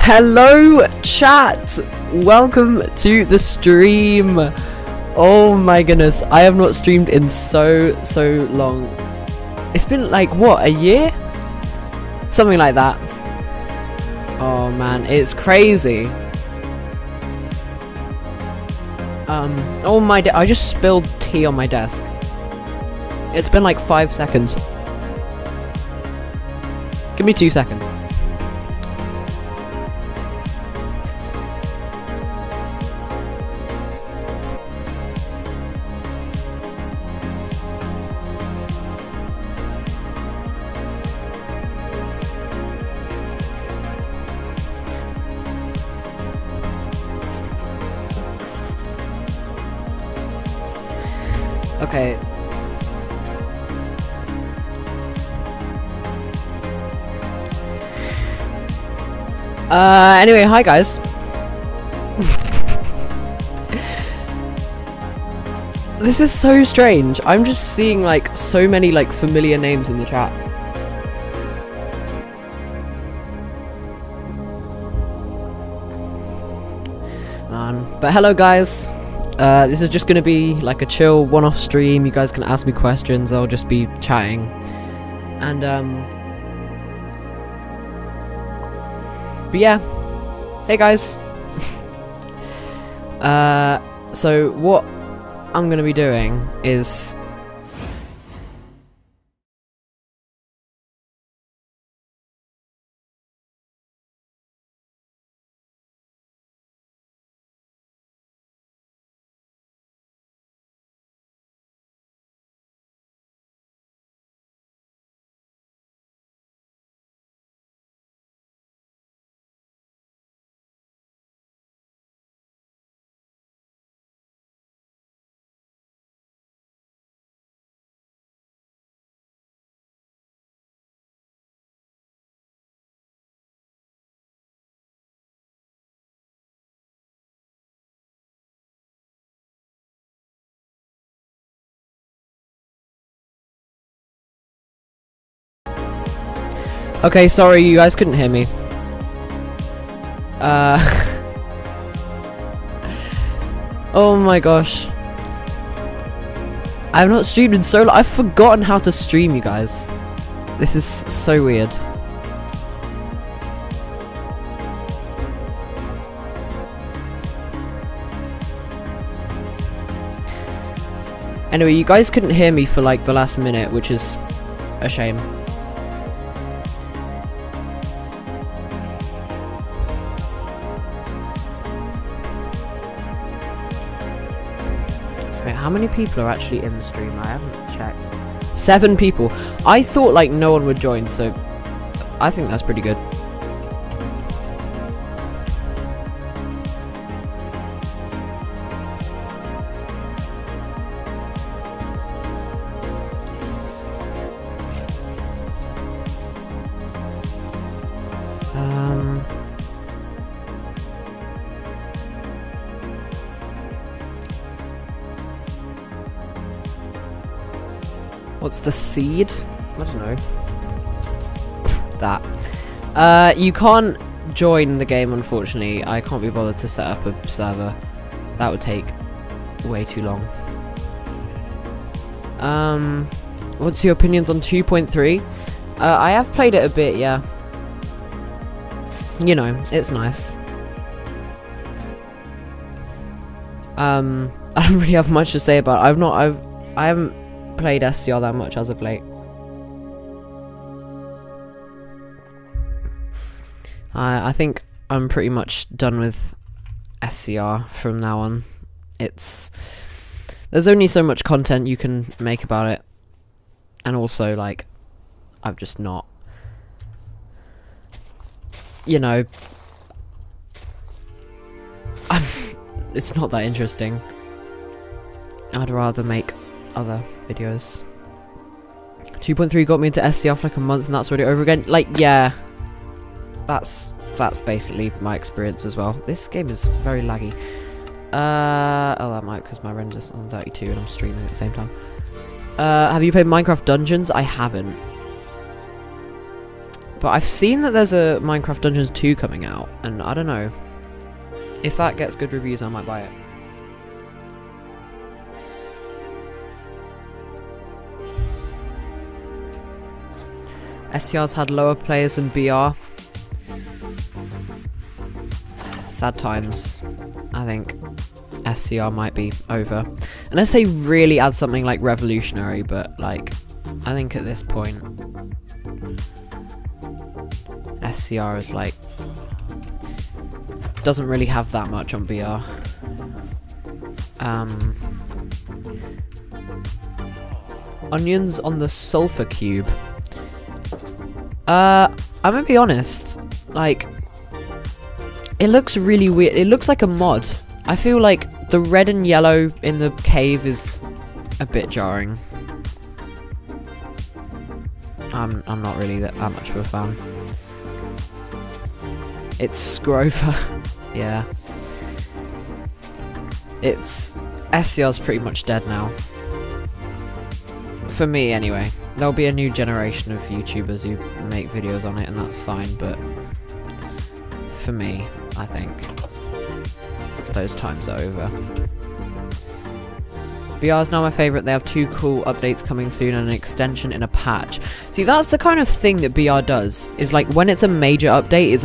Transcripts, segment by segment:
Hello chat, welcome to the stream. Oh my goodness, I have not streamed in so long. It's been like what, a year? Something like that. Oh man, it's crazy. Oh my, I just spilled tea on my desk. It's been like 5 seconds. Give me 2 seconds. Okay. Anyway, hi guys. This is so strange. I'm just seeing like so many like familiar names in the chat. But hello guys. This is just gonna be like a chill one-off stream. You guys can ask me questions. I'll just be chatting. And but yeah, hey guys. So what I'm gonna be doing is okay, sorry you guys couldn't hear me. Oh my gosh. I've not streamed in so long. I've forgotten how to stream, you guys. This is so weird. Anyway, you guys couldn't hear me for like the last minute, which is a shame. How many people are actually in the stream? I haven't checked. 7 people. I thought like no one would join, so I think that's pretty good. What's the seed? I don't know. That. You can't join the game, unfortunately. I can't be bothered to set up a server. That would take way too long. What's your opinions on 2.3? I have played it a bit, yeah. You know, it's nice. I don't really have much to say about it. I haven't played SCR that much as of late. I think I'm pretty much done with SCR from now on. There's only so much content you can make about it, and also like I've just not, you know, it's not that interesting. I'd rather make other videos. 2.3 got me into SCR for like a month and that's already over again. Like, yeah, that's basically my experience as well. This game is very laggy. Oh, that might because my render's on 32 and I'm streaming at the same time. Have you played Minecraft Dungeons? I haven't. But I've seen that there's a Minecraft Dungeons 2 coming out, and I don't know. If that gets good reviews, I might buy it. SCR's had lower players than BR. Sad times. I think SCR might be over. Unless they really add something like revolutionary, but like, I think at this point, SCR is like, doesn't really have that much on BR. Onions on the sulfur cube. I'm gonna be honest, like, it looks really weird. It looks like a mod. I feel like the red and yellow in the cave is a bit jarring. I'm not really that much of a fan. It's Scrover. Yeah. SCR's pretty much dead now. For me, anyway. There'll be a new generation of YouTubers who make videos on it, and that's fine, but for me, I think those times are over. BR is now my favourite. They have 2 cool updates coming soon and an extension in a patch. See, that's the kind of thing that BR does, is like when it's a major update, it is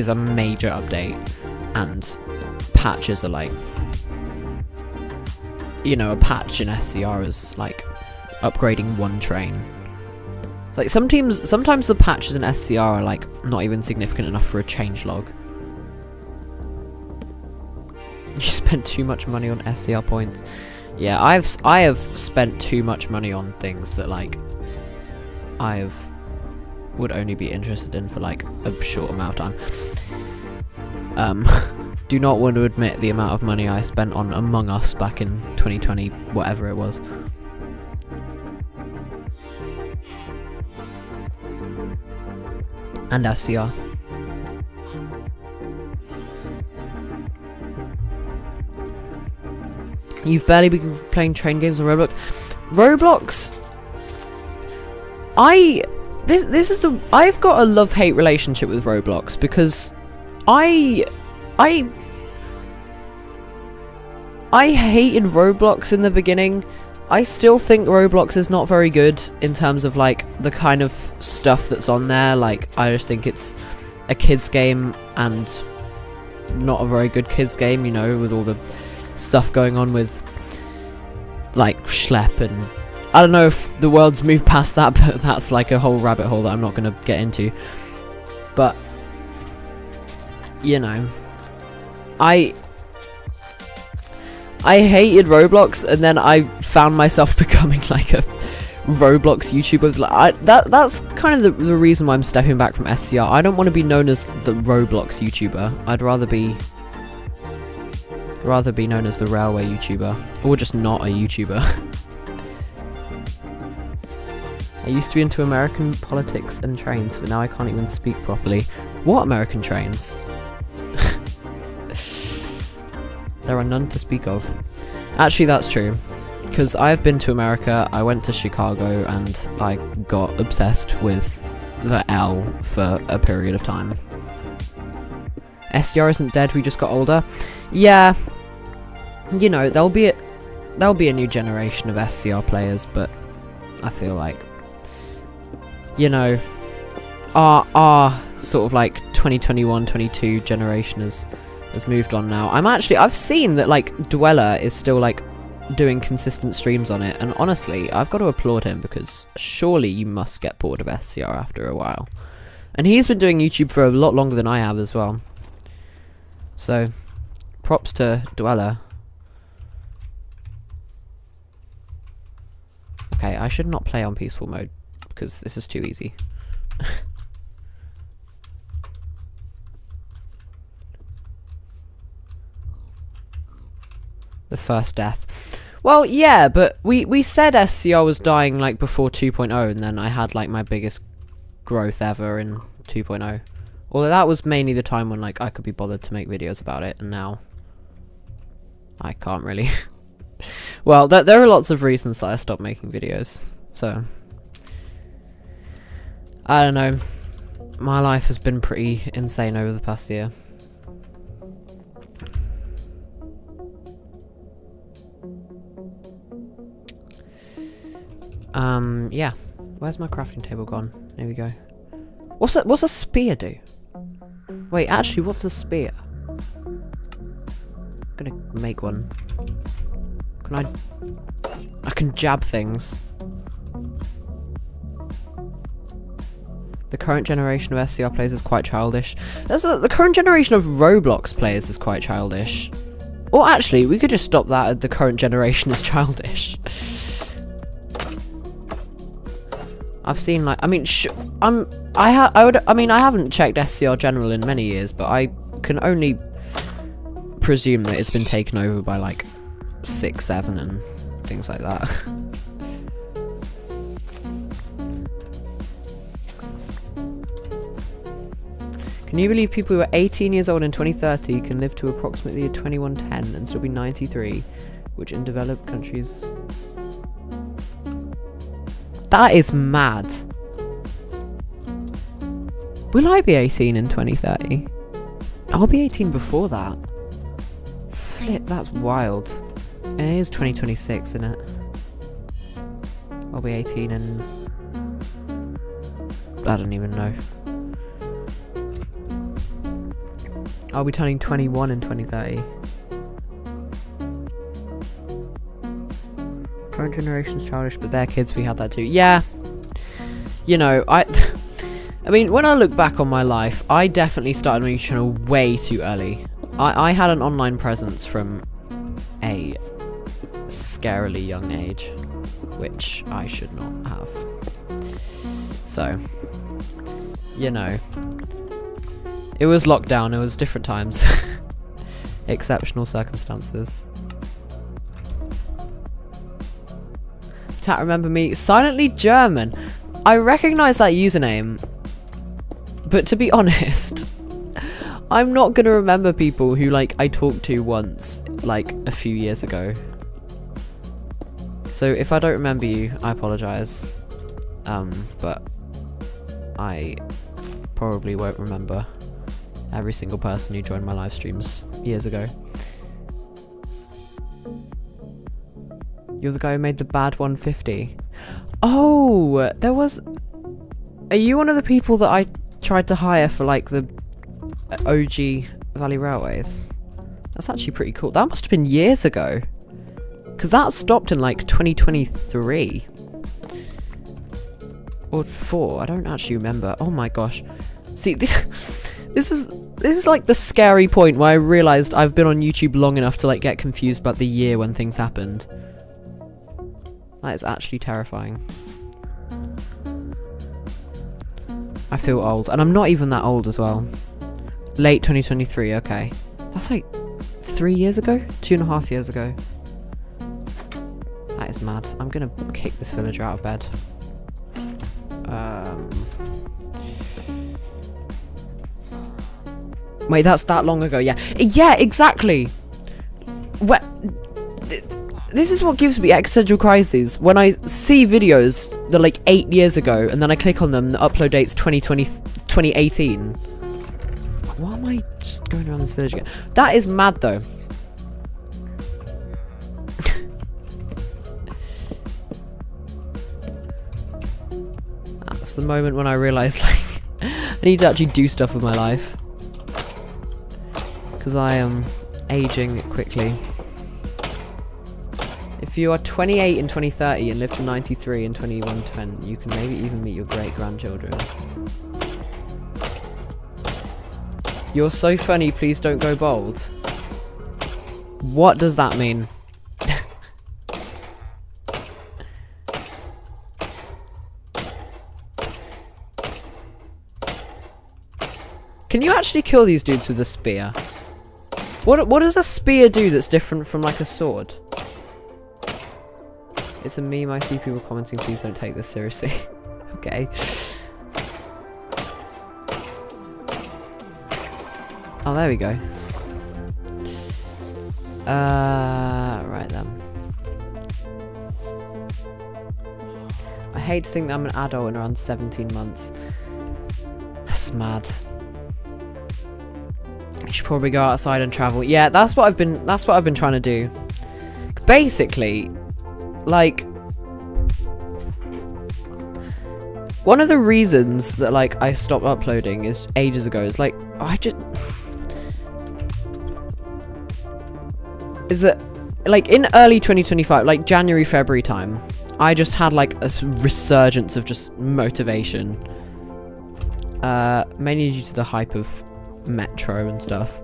a major update, and patches are like, you know, a patch in SCR is like upgrading one train. Like sometimes the patches in SCR are like not even significant enough for a changelog. You spent too much money on SCR points. Yeah, I have spent too much money on things that like would only be interested in for like a short amount of time. Do not want to admit the amount of money I spent on Among Us back in 2020, whatever it was. And SCR. You've barely been playing train games on Roblox. Roblox. I've got a love-hate relationship with Roblox because I hated Roblox in the beginning. I still think Roblox is not very good in terms of like the kind of stuff that's on there. Like, I just think it's a kids game and not a very good kids game, you know, with all the stuff going on with like schlep, and I don't know if the world's moved past that, but that's like a whole rabbit hole that I'm not going to get into. But you know, I hated Roblox, and then I found myself becoming like a Roblox YouTuber. Like, that's kind of the reason why I'm stepping back from SCR. I don't want to be known as the Roblox YouTuber. I'd rather be known as the railway YouTuber, or just not a YouTuber. I used to be into American politics and trains, but now I can't even speak properly. What American trains? There are none to speak of. Actually, that's true, because I've been to America. I went to Chicago, and I got obsessed with the L for a period of time. SCR isn't dead, we just got older. Yeah, you know, there'll be a new generation of SCR players, but I feel like, you know, our sort of like 2021-22 generation has moved on now. I've seen that like Dweller is still like doing consistent streams on it, and honestly, I've got to applaud him, because surely you must get bored of SCR after a while. And he's been doing YouTube for a lot longer than I have as well. So, props to Dweller. Okay, I should not play on peaceful mode, because this is too easy. The first death. Well, yeah, but we said SCR was dying like before 2.0, and then I had like my biggest growth ever in 2.0. Although that was mainly the time when like I could be bothered to make videos about it, and now I can't really. Well, there are lots of reasons that I stopped making videos, so I don't know. My life has been pretty insane over the past year. Yeah. Where's my crafting table gone? There we go. What's a spear do? Wait, actually, what's a spear? I'm gonna make one. Can I can jab things. The current generation of SCR players is quite childish. The current generation of Roblox players is quite childish. Or actually, we could just stop that at the current generation is childish. I've seen like, I mean, I haven't checked SCR General in many years, but I can only presume that it's been taken over by like 6, 7 and things like that. Can you believe people who are 18 years old in 2030 can live to approximately 2110 and still be 93, which in developed countries... That is mad. Will I be 18 in 2030? I'll be 18 before that. Flip, that's wild. It is 2026, isn't it? I'll be 18 in... I don't even know. I'll be turning 21 in 2030. Current generation's childish, but their kids, we had that too. Yeah. You know, I mean, when I look back on my life, I definitely started my channel way too early. I had an online presence from a scarily young age, which I should not have. So, you know. It was lockdown, it was different times. Exceptional circumstances. Tat, remember me? Silently German. I recognise that username. But to be honest, I'm not gonna remember people who, like, I talked to once, like, a few years ago. So if I don't remember you, I apologise. But I probably won't remember every single person who joined my live streams years ago. You're the guy who made the bad 150. Oh, there was... Are you one of the people that I tried to hire for, like, the OG Valley Railways? That's actually pretty cool. That must have been years ago. Because that stopped in, like, 2023. Or 4. I don't actually remember. Oh my gosh. See, this is like the scary point where I realised I've been on YouTube long enough to, like, get confused about the year when things happened. That is actually terrifying. I feel old. And I'm not even that old as well. Late 2023, okay. That's like 3 years ago? 2.5 years ago. That is mad. I'm gonna kick this villager out of bed. Wait, that's that long ago, yeah. Yeah, exactly! This is what gives me existential crises. When I see videos that are like 8 years ago, and then I click on them, and the upload date's 2018. Why am I just going around this village again? That is mad, though. That's the moment when I realised, like, I need to actually do stuff with my life. Because I am aging quickly. If you are 28 in 2030 and live to 93 in 2110, you can maybe even meet your great-grandchildren. You're so funny, please don't go bald. What does that mean? Can you actually kill these dudes with a spear? What does a spear do that's different from, like, a sword? It's a meme, I see people commenting, please don't take this seriously. Okay. Oh, there we go. Right then. I hate to think that I'm an adult in around 17 months. That's mad. You should probably go outside and travel. Yeah, that's what I've been trying to do. Basically, like, one of the reasons that like I stopped uploading is ages ago is like is that like in early 2025, like January, February time, I just had like a resurgence of just motivation. Mainly due to the hype of Metro and stuff.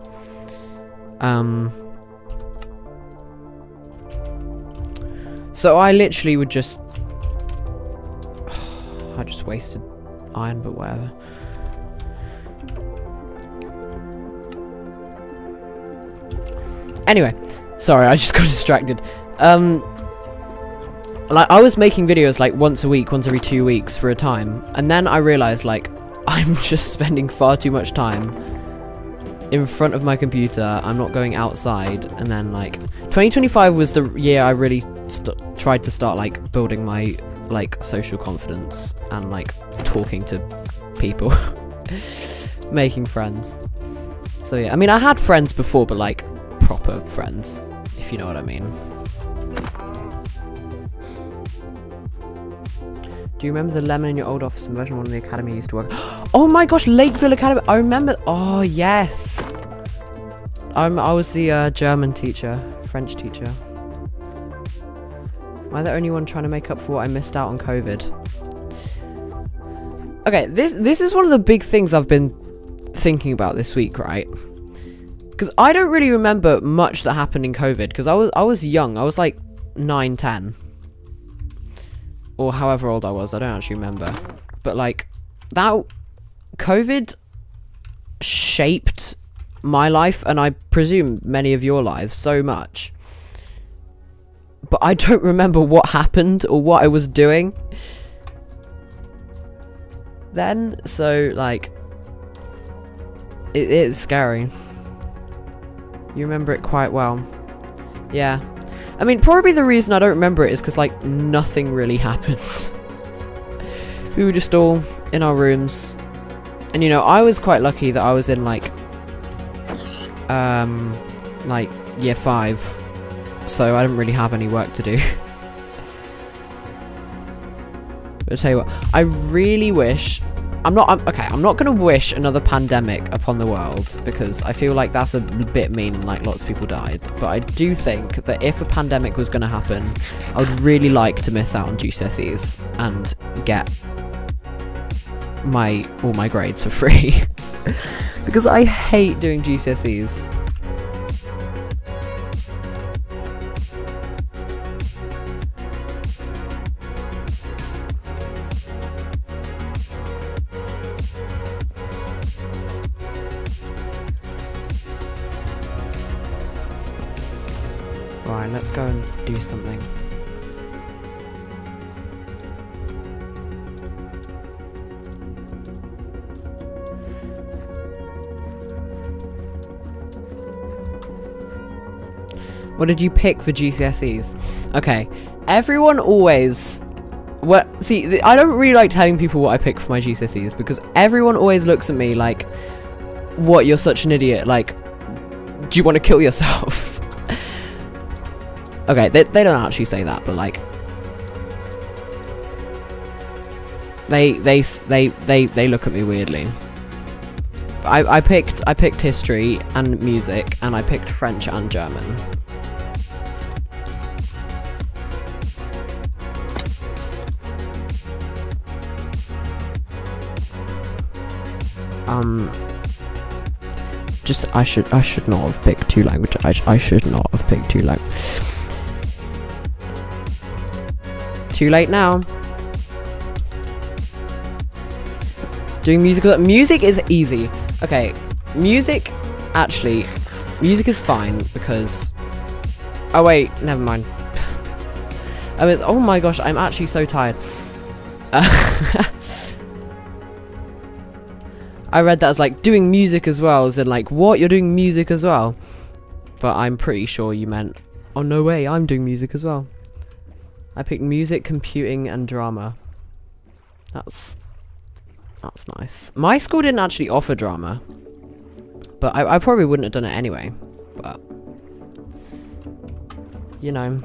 So I literally would just... I just wasted iron, but whatever. Anyway, sorry, I just got distracted. Like, I was making videos like once a week, once every 2 weeks for a time, and then I realized like I'm just spending far too much time in front of my computer. I'm not going outside. And then like 2025 was the year I really tried to start like building my like social confidence and like talking to people, making friends. So yeah, I mean I had friends before, but like proper friends, if you know what I mean. Do you remember the lemon in your old office and version 1 of the academy you used to work? Oh my gosh, Lakeville Academy. I remember. Oh yes. I was the German teacher, French teacher. Am I the only one trying to make up for what I missed out on COVID? Okay, this is one of the big things I've been thinking about this week, right? Because I don't really remember much that happened in COVID, because I was young. I was like 9, 10. Or however old I was, I don't actually remember. But like, that COVID shaped my life, and I presume many of your lives, so much. But I don't remember what happened or what I was doing then, so like, it is scary. You remember it quite well. Yeah. I mean, probably the reason I don't remember it is because, like, nothing really happened. We were just all in our rooms. And, you know, I was quite lucky that I was in, like, year 5. So I didn't really have any work to do. But I'll tell you what, I really wish... I'm not gonna wish another pandemic upon the world, because I feel like that's a bit mean, like lots of people died. But I do think that if a pandemic was gonna happen, I would really like to miss out on GCSEs and get all my grades for free. Because I hate doing GCSEs. Right, let's go and do something. What did you pick for GCSEs? Okay, everyone always... See, I don't really like telling people what I picked for my GCSEs, because everyone always looks at me like, what, you're such an idiot, like, do you want to kill yourself? Okay, they don't actually say that, but like, they look at me weirdly. I picked history and music, and I picked French and German. I should not have picked 2 languages. I should not have picked 2 languages. Too late now. Doing music is easy. Okay, music is fine because... Oh wait, never mind. Oh my gosh, I'm actually so tired. I read that as like doing music as well, as in like, what, you're doing music as well? But I'm pretty sure you meant, oh no way, I'm doing music as well. I picked music, computing, and drama. That's That's nice. My school didn't actually offer drama, but I probably wouldn't have done it anyway. But you know,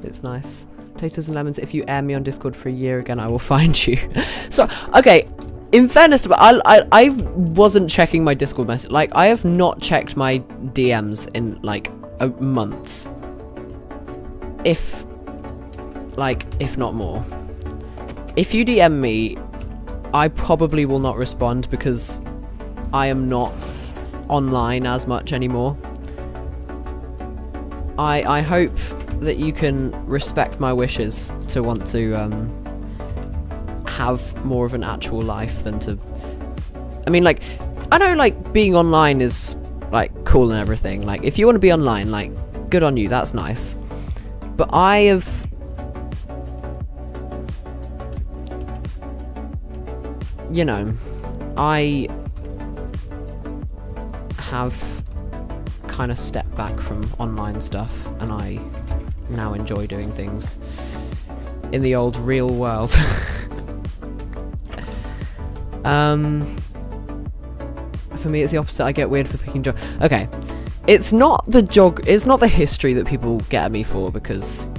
it's nice. Potatoes and lemons. If you air me on Discord for a year again, I will find you. So okay. In fairness to, I wasn't checking my Discord message. Like, I have not checked my DMs in like months. If not more. If you DM me, I probably will not respond because I am not online as much anymore. I hope that you can respect my wishes to want to have more of an actual life than to... I mean, like, I know, like, being online is, like, cool and everything. Like, if you want to be online, like, good on you, that's nice. But I have... You know, I have kind of stepped back from online stuff, and I now enjoy doing things in the old real world. For me, it's the opposite. I get weird for picking okay, it's not the history that people get at me for, because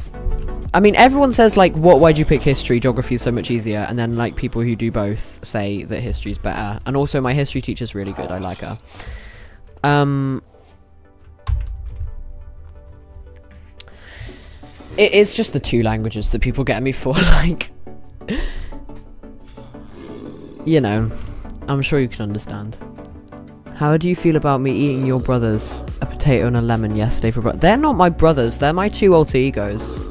I mean, everyone says like, why'd you pick history? Geography is so much easier. And then like people who do both say that history is better. And also my history teacher's really good. I like her. It is just the two languages that people get at me for, like, you know, I'm sure you can understand. How do you feel about me eating your brothers a potato and a lemon yesterday for They're not my brothers, they're my two alter egos.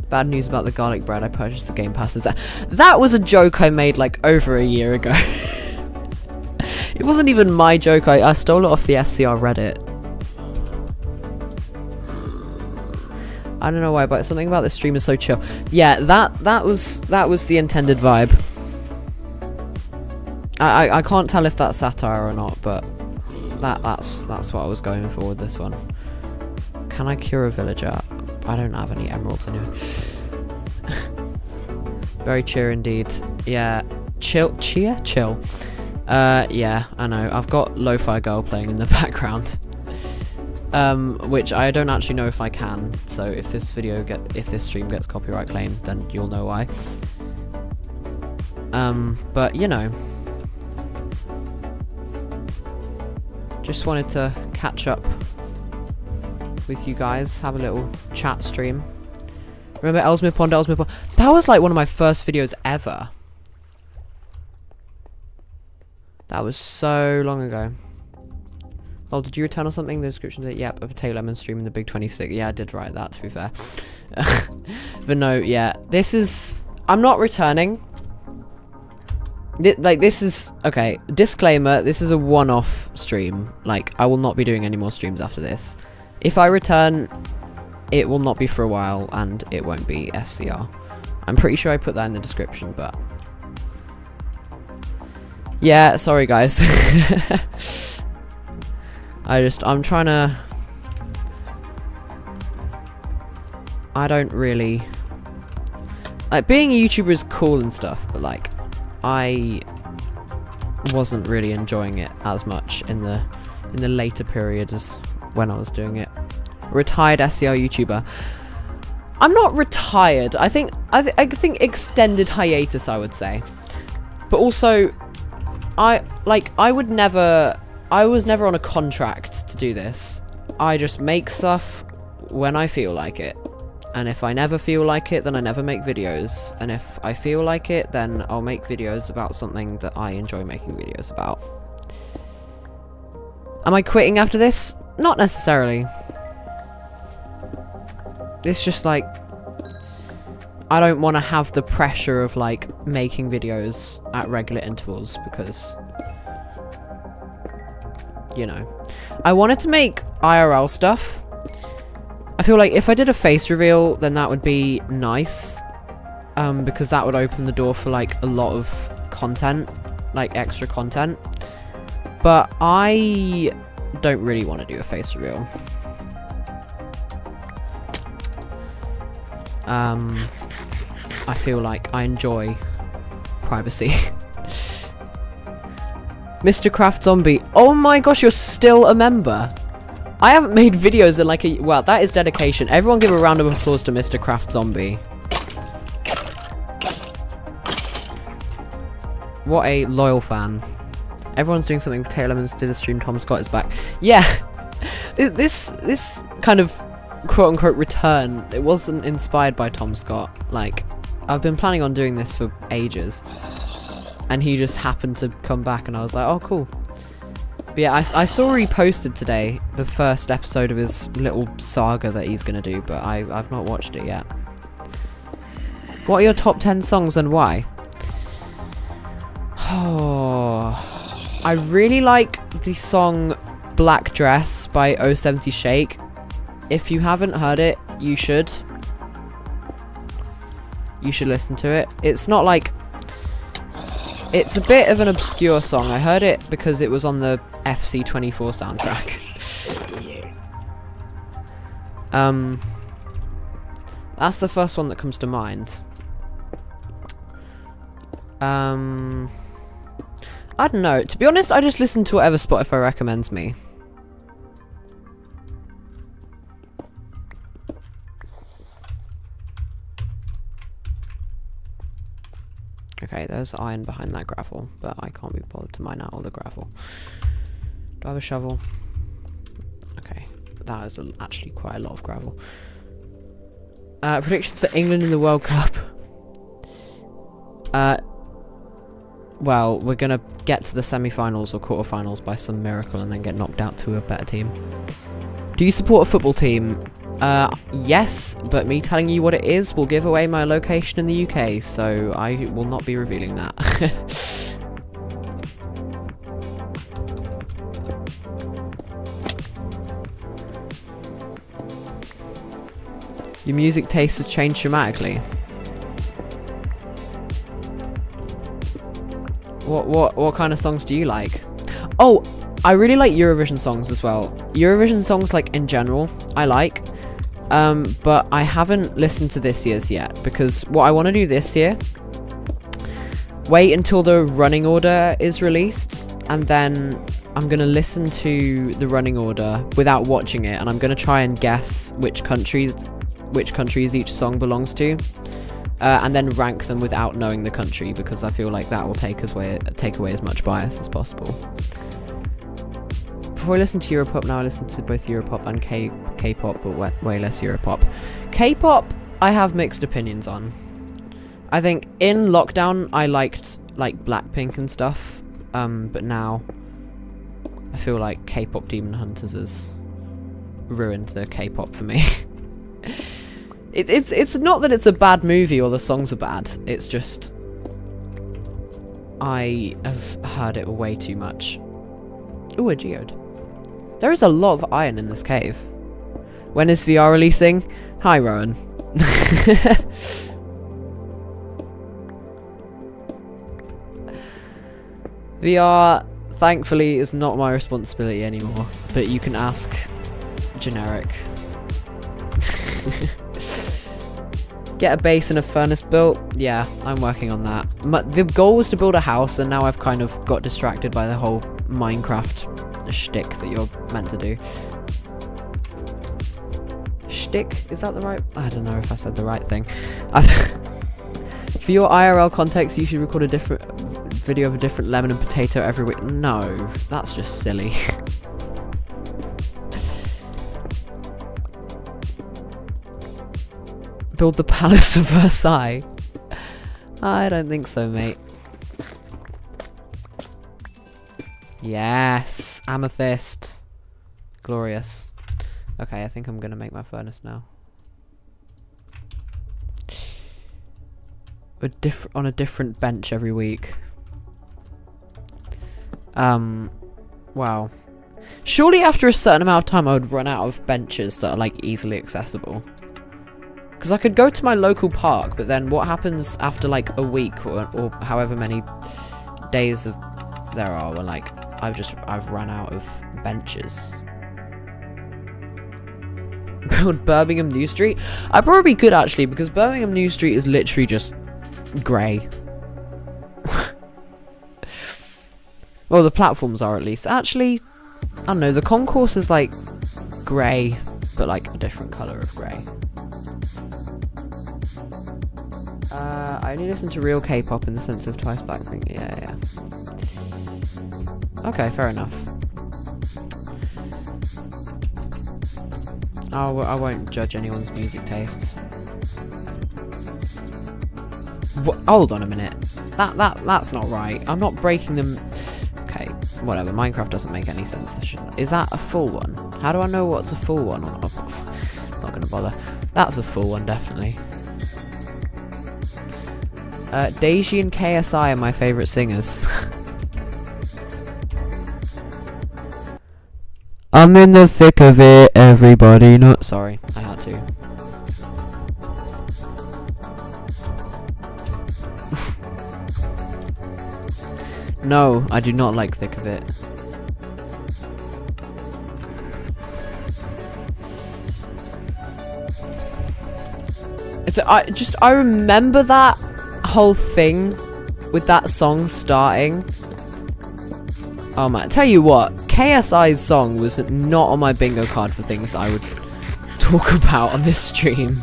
Bad news about the garlic bread, I purchased the Game Passes. That was a joke I made like over a year ago. It wasn't even my joke, I stole it off the SCR Reddit. I don't know why, but something about this stream is so chill. Yeah, that was the intended vibe. I can't tell if that's satire or not, but that's what I was going for with this one. Can I cure a villager? I don't have any emeralds anyway. Very cheer indeed. Yeah, chill. Yeah, I know. I've got Lo-Fi Girl playing in the background. Which I don't actually know if I can. So if this stream gets copyright claimed, then you'll know why. But you know, just wanted to catch up with you guys, have a little chat stream. Remember Ellesmere Pond? That was like one of my first videos ever. That was so long ago. Oh, did you return or something? The description said, yep, a PotatoLemon stream in the Big 26. Yeah, I did write that, to be fair. But no, yeah, this is... I'm not returning. This is... Okay, disclaimer, this is a one-off stream. Like, I will not be doing any more streams after this. If I return, it will not be for a while, and it won't be SCR. I'm pretty sure I put that in the description, but... Yeah, sorry guys. I'm trying to... I don't really... Like, being a YouTuber is cool and stuff, but like, I wasn't really enjoying it as much in the later period as when I was doing it. Retired SEO YouTuber. I'm not retired. I think extended hiatus, I would say. But also, I was never on a contract to do this. I just make stuff when I feel like it. And if I never feel like it, then I never make videos. And if I feel like it, then I'll make videos about something that I enjoy making videos about. Am I quitting after this? Not necessarily. It's just like, I don't want to have the pressure of like making videos at regular intervals because, you know, I wanted to make IRL stuff. I feel like if I did a face reveal, then that would be nice, because that would open the door for like a lot of content, like extra content. But I don't really want to do a face reveal. I feel like I enjoy privacy. Mr. Craft Zombie. Oh my gosh, you're still a member. I haven't made videos in like a... Well, that is dedication. Everyone give a round of applause to Mr. Craft Zombie. What a loyal fan. Everyone's doing something. PotatoLemon did a stream. Tom Scott is back. Yeah. This kind of quote-unquote return, it wasn't inspired by Tom Scott. Like, I've been planning on doing this for ages. And he just happened to come back and I was like, oh, cool. But yeah, I saw he posted today the first episode of his little saga that he's going to do, but I've not watched it yet. What are your top 10 songs and why? Oh, I really like the song Black Dress by 070 Shake. If you haven't heard it, you should. You should listen to it. It's not like... It's a bit of an obscure song. I heard it because it was on the FC24 soundtrack. That's the first one that comes to mind. I don't know. To be honest, I just listen to whatever Spotify recommends me. Okay, there's iron behind that gravel, but I can't be bothered to mine out all the gravel. Do I have a shovel? Okay, that is actually quite a lot of gravel. Predictions for England in the World Cup. Well, we're gonna get to the semi-finals or quarter-finals by some miracle and then get knocked out to a better team. Do you support a football team? Yes, but me telling you what it is will give away my location in the UK, so I will not be revealing that. Your music taste has changed dramatically. What kind of songs do you like? Oh, I really like Eurovision songs as well. Eurovision songs, like, in general, I like. But I haven't listened to this year's yet, because what I want to do this year, wait until the running order is released, and then I'm going to listen to the running order without watching it, and I'm going to try and guess which countries each song belongs to, and then rank them without knowing the country, because I feel like that will take away as much bias as possible. Before I listened to Europop, now I listen to both Europop and K-pop, but way less Europop. K-pop, I have mixed opinions on. I think in lockdown, I liked, like, Blackpink and stuff, but now I feel like K-pop Demon Hunters has ruined the K-pop for me. It's not that it's a bad movie or the songs are bad, it's just I have heard it way too much. Ooh, a geode. There is a lot of iron in this cave. When is VR releasing? Hi, Rowan. VR, thankfully, is not my responsibility anymore, but you can ask Generic. Get a base and a furnace built? Yeah, I'm working on that. The goal was to build a house, and now I've kind of got distracted by the whole Minecraft shtick that you're meant to do. Shtick? Is that the right? I don't know if I said the right thing. For your IRL context, you should record a different video of a different lemon and potato every week. No, that's just silly. Build the Palace of Versailles? I don't think so, mate. Yes, amethyst. Glorious. Okay, I think I'm gonna make my furnace now. On a different bench every week. Wow. Surely after a certain amount of time I would run out of benches that are, like, easily accessible. Because I could go to my local park, but then what happens after, like, a week or however many days there are where, like, I've run out of benches. Build Birmingham New Street? I probably could, actually, because Birmingham New Street is literally just grey. Well, the platforms are at least. Actually, I don't know, the concourse is like grey, but like a different colour of grey. I only listen to real K-pop in the sense of Twice Blackpink. Yeah. Okay, fair enough. I won't judge anyone's music taste. Hold on a minute. That's not right. I'm not breaking them. Okay, whatever. Minecraft doesn't make any sense. Is that a full one? How do I know what's a full one? I'm not gonna bother. That's a full one, definitely. Daisy and KSI are my favourite singers. I'm in the thick of it, everybody know. Sorry, I had to. No, I do not like thick of it. So I remember that whole thing with that song starting. Oh man, tell you what, KSI's song was not on my bingo card for things that I would talk about on this stream.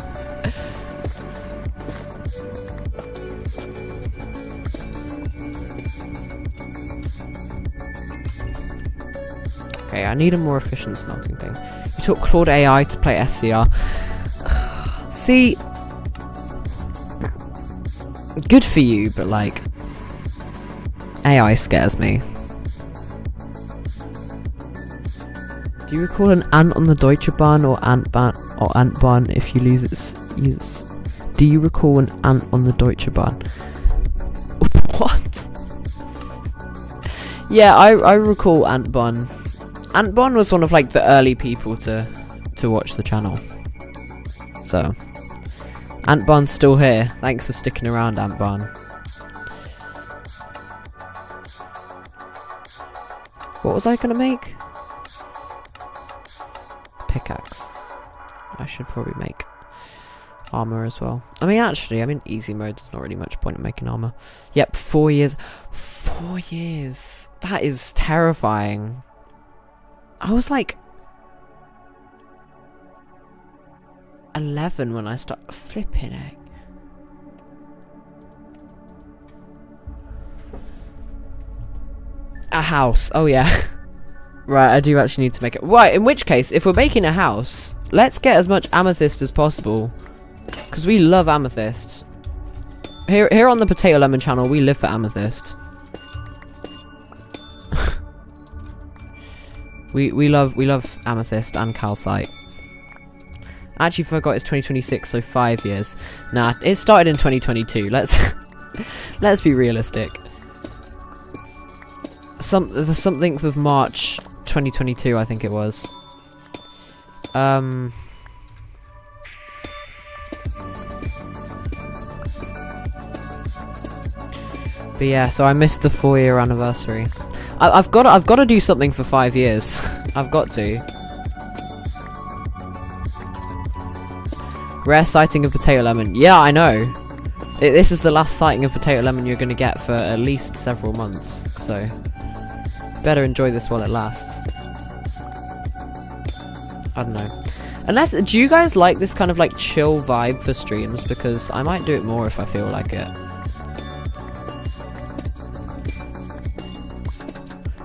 Okay, I need a more efficient smelting thing. You taught Claude AI to play SCR. See, good for you, but like, AI scares me. Do you recall an ant on the Deutsche Bahn or Antbahn if you lose its use? Do you recall an ant on the Deutsche Bahn? What? Yeah, I recall Antbahn. Antbahn was one of like the early people to watch the channel. So, Antbahn's still here. Thanks for sticking around, Antbahn. What was I gonna make? Pickaxe. I should probably make armor as well. I mean, actually, I'm in easy mode. There's not really much point in making armor. Yep, 4 years. 4 years. That is terrifying. I was like 11 when I started flipping egg. A house. Oh yeah. Right, I do actually need to make it. Right, in which case, if we're making a house, let's get as much amethyst as possible. Because we love amethyst. Here on the PotatoLemon channel, we live for amethyst. we love amethyst and calcite. I actually forgot it's 2026, so 5 years. Nah, it started in 2022. Let's be realistic. The something of March 2022, I think it was. But yeah, so I missed the 4-year anniversary. I've got to do something for 5 years. I've got to. Rare sighting of PotatoLemon. Yeah, I know. This is the last sighting of PotatoLemon you're going to get for at least several months. So, better enjoy this while it lasts. I don't know. Unless, do you guys like this kind of like chill vibe for streams? Because I might do it more if I feel like it.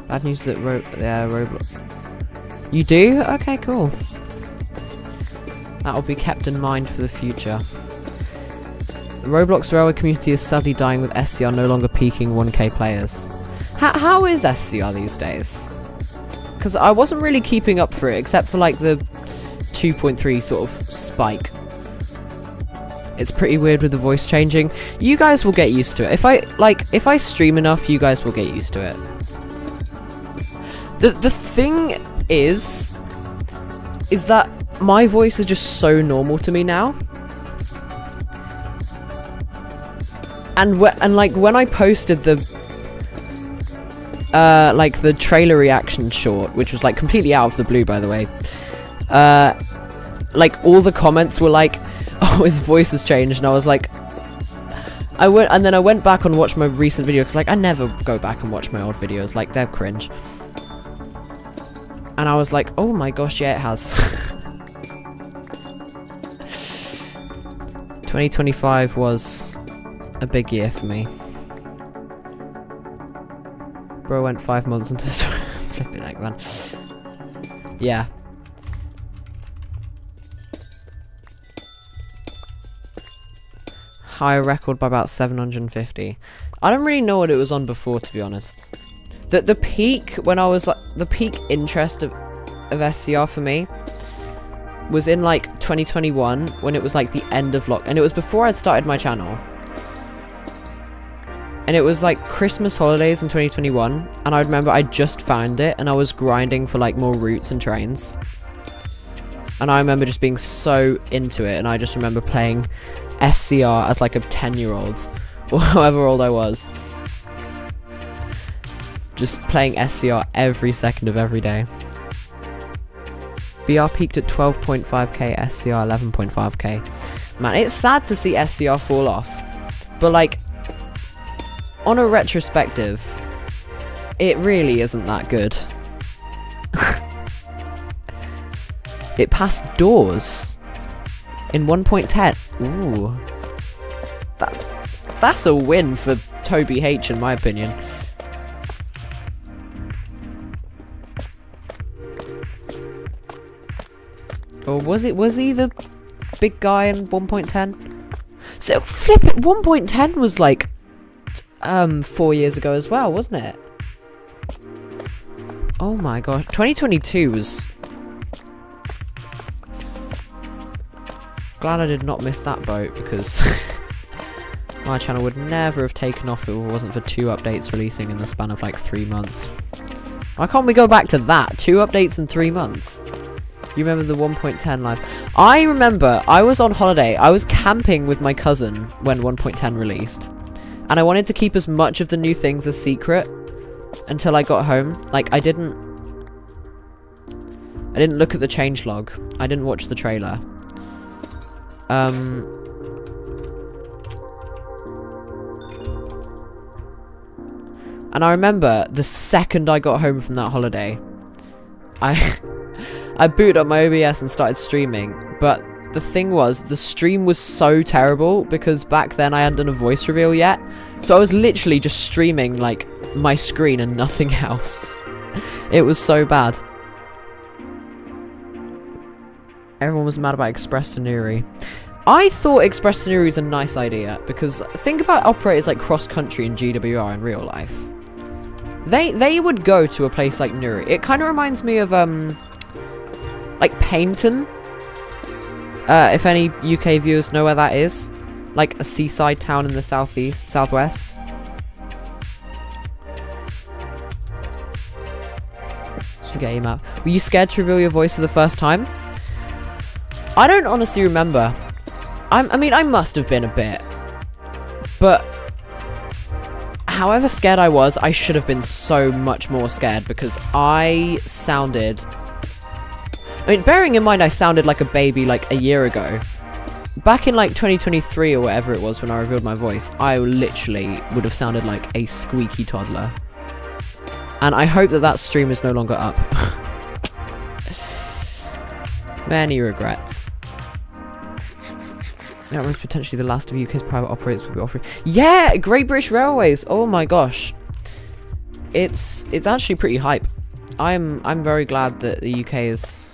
Bad news that Roblox. You do? Okay, cool. That will be kept in mind for the future. The Roblox railway community is sadly dying with SCR no longer peaking 1k players. How is SCR these days? Because I wasn't really keeping up for it, except for like the 2.3 sort of spike. It's pretty weird with the voice changing. You guys will get used to it. If I stream enough, you guys will get used to it. The thing is that my voice is just so normal to me now. And like when I posted the like the trailer reaction short, which was like completely out of the blue, by the way, like all the comments were like, oh, his voice has changed, and I was like, and then I went back and watched my recent videos, because like I never go back and watch my old videos, like they're cringe. And I was like, oh my gosh, yeah, it has. 2025 was a big year for me. Bro went 5 months into flipping like man. Yeah. Higher record by about 750. I don't really know what it was on before, to be honest. The peak, when I was like, the peak interest of SCR for me was in like 2021, when it was like the end of and it was before I started my channel. And it was like Christmas holidays in 2021, and I remember I just found it, and I was grinding for like more routes and trains. And I remember just being so into it, and I just remember playing SCR as like a 10-year-old, or however old I was. Just playing SCR every second of every day. BR peaked at 12.5k, SCR 11.5k. Man, it's sad to see SCR fall off, but like, on a retrospective, it really isn't that good. It passed doors in 1.10. Ooh. That's a win for Toby H, in my opinion. Or was he the big guy in 1.10? So flip it, 1.10 was like 4 years ago as well, wasn't it? Oh my gosh, 2022 was... Glad I did not miss that boat, because my channel would never have taken off if it wasn't for 2 updates releasing in the span of like 3 months. Why can't we go back to that? 2 updates in 3 months. You remember the 1.10 live? I remember I was on holiday. I was camping with my cousin when 1.10 released. And I wanted to keep as much of the new things a secret until I got home. Like, I didn't look at the changelog. I didn't watch the trailer. And I remember the second I got home from that holiday, I booted up my OBS and started streaming, but the thing was, the stream was so terrible because back then I hadn't done a voice reveal yet, so I was literally just streaming like my screen and nothing else. It was so bad. Everyone was mad about Express to Nuri. I thought Express to Nuri is a nice idea, because think about operators like Cross Country and GWR in real life. They would go to a place like Nuri. It kind of reminds me of like Paignton. If any UK viewers know where that is, like a seaside town in the southwest. Game up. Were you scared to reveal your voice for the first time? I don't honestly remember. I mean, I must have been a bit. But however scared I was, I should have been so much more scared, because I sounded... I mean, bearing in mind I sounded like a baby like a year ago. Back in like 2023 or whatever it was when I revealed my voice, I literally would have sounded like a squeaky toddler. And I hope that that stream is no longer up. Many regrets. That was potentially the last of UK's private operators will be offering. Yeah, Great British Railways. Oh my gosh, it's actually pretty hype. I'm very glad that the UK is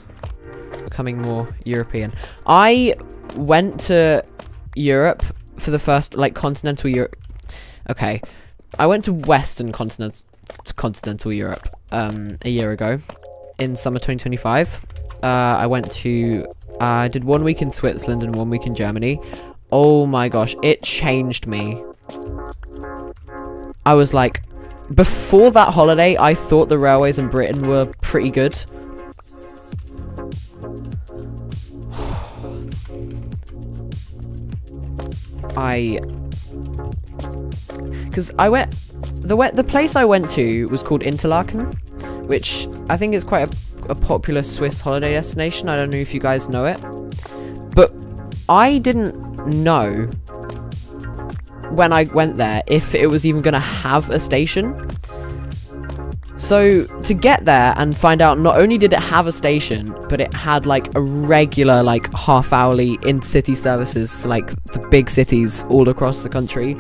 becoming more European. I went to Europe for the first, like, continental Europe. Okay, I went to Western continental Europe a year ago in summer 2025. I did 1 week in Switzerland and 1 week in Germany. Oh my gosh, it changed me. I was like, before that holiday, I thought the railways in Britain were pretty good. Because I went... The place I went to was called Interlaken, which I think is quite a popular Swiss holiday destination. I don't know if you guys know it, but I didn't know when I went there if it was even gonna have a station. So to get there and find out not only did it have a station, but it had like a regular like half-hourly intercity services to like the big cities all across the country,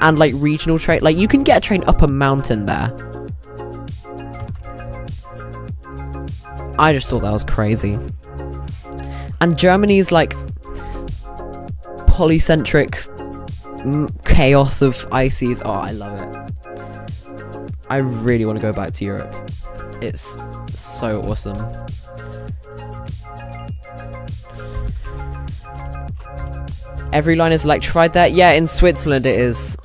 and like regional train, like you can get a train up a mountain there. I just thought that was crazy. And Germany's like polycentric chaos of ICs. Oh, I love it. I really want to go back to Europe. It's so awesome. Every line is electrified there? Yeah, in Switzerland it is.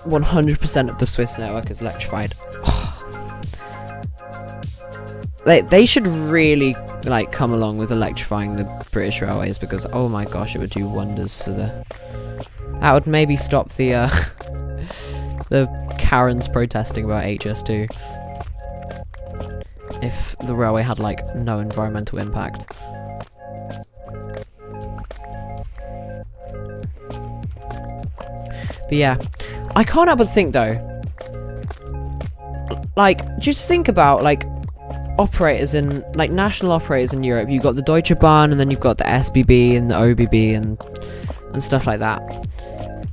100% of the Swiss network is electrified. They should really like come along with electrifying the British Railways, because oh my gosh, it would do wonders for the... That would maybe stop the the Karens protesting about HS2 if the railway had like no environmental impact. But yeah, I can't help but think though, like just think about like operators in like national operators in Europe. You've got the Deutsche Bahn, and then you've got the SBB and the OBB and stuff like that,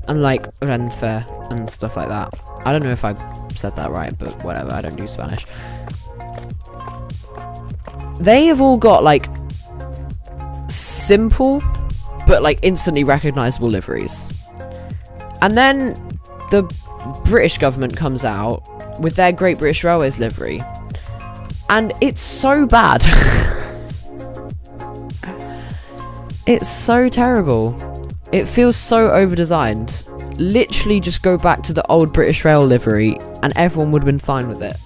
and like Renfe and stuff like that. I don't know if I said that right, but whatever, I don't do Spanish. They have all got like simple but like instantly recognizable liveries, and then the British government comes out with their Great British Railways livery, and it's so bad. It's so terrible. It feels so over-designed. Literally just go back to the old British Rail livery and everyone would have been fine with it.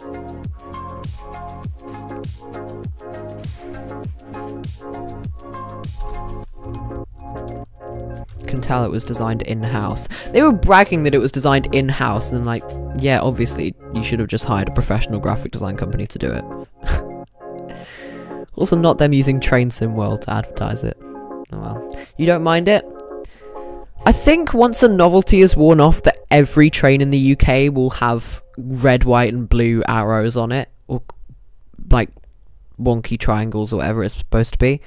Can tell it was designed in-house. They were bragging that it was designed in-house, and like, yeah, obviously you should have just hired a professional graphic design company to do it. Also, not them using Train Sim World to advertise it. Oh well. You don't mind it? I think once the novelty is worn off that every train in the UK will have red, white and blue arrows on it, or like wonky triangles or whatever it's supposed to be.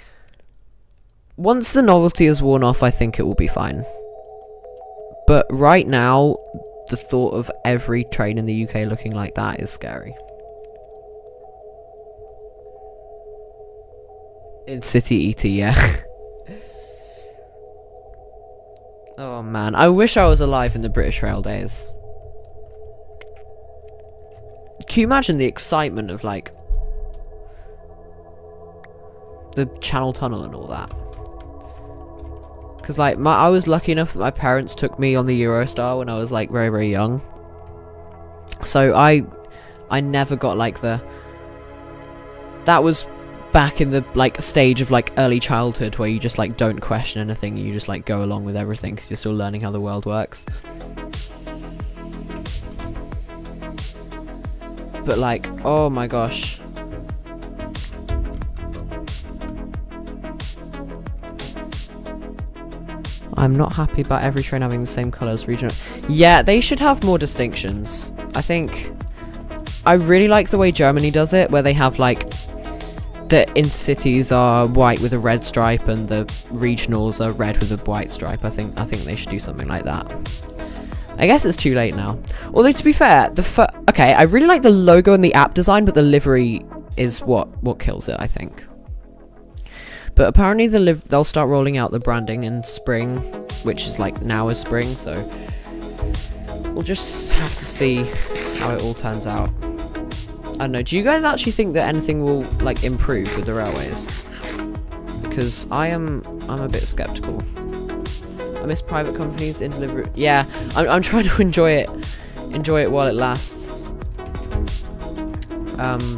Once the novelty is worn off, I think it will be fine. But right now, the thought of every train in the UK looking like that is scary. In City ET, yeah. Oh man, I wish I was alive in the British Rail days. Can you imagine the excitement of like the Channel Tunnel and all that? Because like I was lucky enough that my parents took me on the Eurostar when I was like very, very young. So I never got like that was back in the like stage of like early childhood where you just like don't question anything, you just like go along with everything because you're still learning how the world works. But like, oh my gosh. I'm not happy about every train having the same colours regional. Yeah, they should have more distinctions. I think I really like the way Germany does it, where they have like the intercities are white with a red stripe and the regionals are red with a white stripe. I think they should do something like that. I guess it's too late now. Although to be fair, okay, I really like the logo and the app design, but the livery is what kills it, I think. But apparently they'll start rolling out the branding in spring, which is like now is spring, so we'll just have to see how it all turns out. I don't know, do you guys actually think that anything will like improve with the railways? Because I'm a bit skeptical. I miss private companies in delivery. Yeah, I'm trying to enjoy it while it lasts.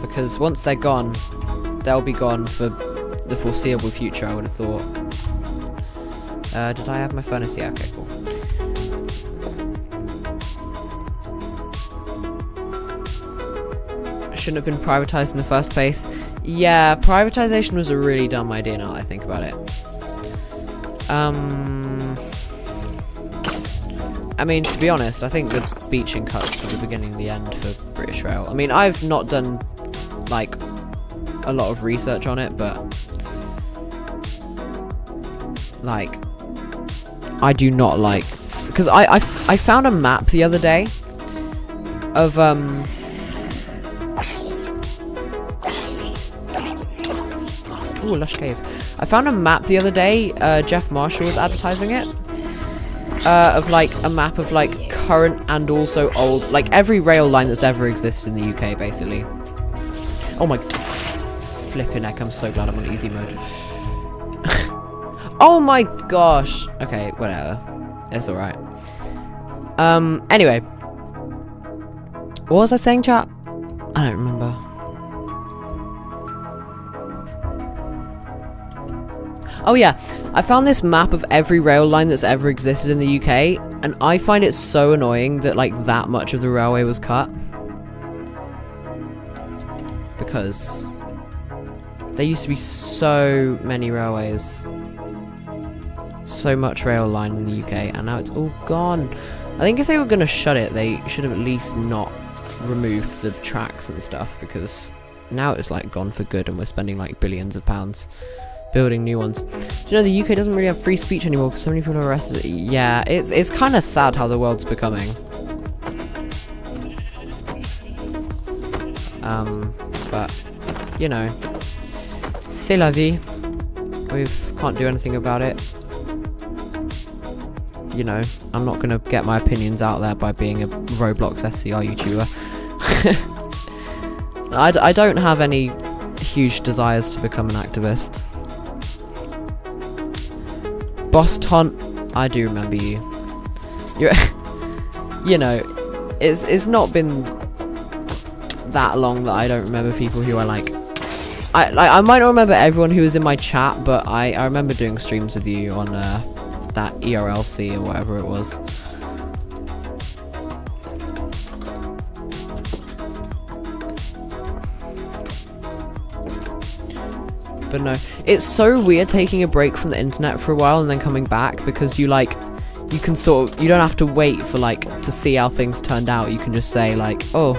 Because once they're gone, they'll be gone for the foreseeable future, I would have thought. Did I have my furnace? Yeah, okay, cool. Shouldn't have been privatized in the first place. Yeah, privatization was a really dumb idea now that I think about it. I mean, to be honest, I think the beaching cuts for the beginning and the end for British Rail. I mean, I've not done, like, a lot of research on it, but, like, I do not like... Because I found a map the other day of, Ooh, Lush Cave. I found a map the other day, Jeff Marshall was advertising it, of like a map of like current and also old, like every rail line that's ever existed in the UK, basically. Oh my flipping heck, I'm so glad I'm on easy mode. Oh my gosh. Okay, whatever. It's alright. Anyway. What was I saying, chat? I don't remember. Oh yeah, I found this map of every rail line that's ever existed in the UK, and I find it so annoying that like that much of the railway was cut. Because there used to be so many railways. So much rail line in the UK, and now it's all gone. I think if they were going to shut it, they should have at least not removed the tracks and stuff, because now it's like gone for good and we're spending like billions of pounds building new ones. Do you know the UK doesn't really have free speech anymore because so many people are arrested? Yeah, it's kind of sad how the world's becoming. But you know, c'est la vie. We can't do anything about it. You know, I'm not gonna get my opinions out there by being a Roblox SCR YouTuber. I don't have any huge desires to become an activist. Boss Taunt, I do remember you. You're you know, it's not been that long that I don't remember people who are like... I might not remember everyone who was in my chat, but I remember doing streams with you on that ERLC or whatever it was. But no, it's so weird taking a break from the internet for a while and then coming back, because you like, you can sort of, you don't have to wait for like to see how things turned out. You can just say like, oh,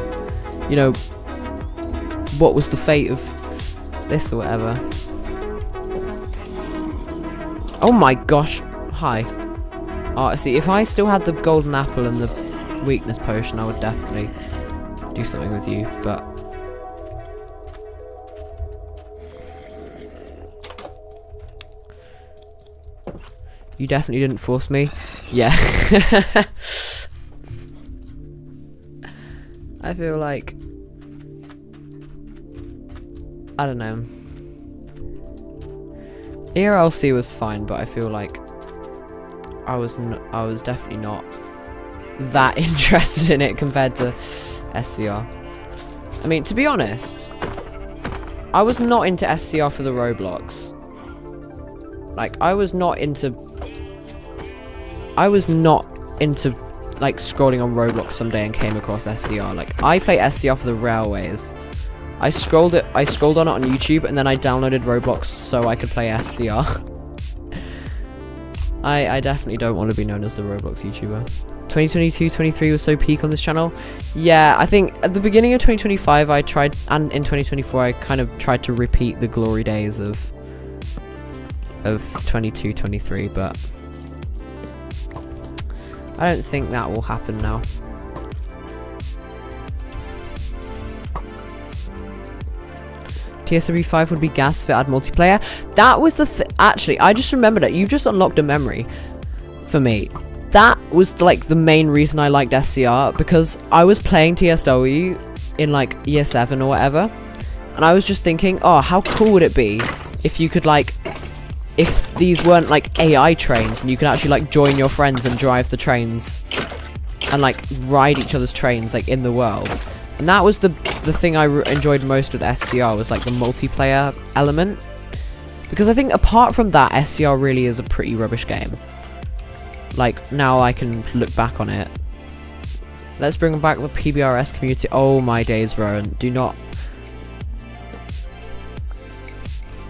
you know, what was the fate of this or whatever. Oh my gosh, hi. Oh, see, if I still had the golden apple and the weakness potion, I would definitely do something with you, but... You definitely didn't force me. Yeah. I feel like... I don't know. ERLC was fine, but I feel like I was definitely not that interested in it compared to SCR. I mean, to be honest, I was not into SCR for the Roblox. Like, I was not into like scrolling on Roblox someday and came across SCR. Like, I play SCR for the railways. I scrolled on it on YouTube, and then I downloaded Roblox so I could play SCR. I definitely don't want to be known as the Roblox YouTuber. 2022-23 was so peak on this channel. Yeah, I think at the beginning of 2025 I tried, and in 2024 I kind of tried to repeat the glory days of 22-23, but I don't think that will happen now. TSW 5 would be gas if it had multiplayer. That was the actually, I just remembered it. You just unlocked a memory for me. That was like the main reason I liked SCR, because I was playing TSW in like year 7 or whatever, and I was just thinking, oh, how cool would it be if you could like, if these weren't like AI trains and you could actually like join your friends and drive the trains and like ride each other's trains like in the world. And that was the thing I enjoyed most with SCR, was like the multiplayer element. Because I think apart from that, SCR really is a pretty rubbish game. Like, now I can look back on it. Let's bring back the PBRS community. Oh my days, Rowan. Do not...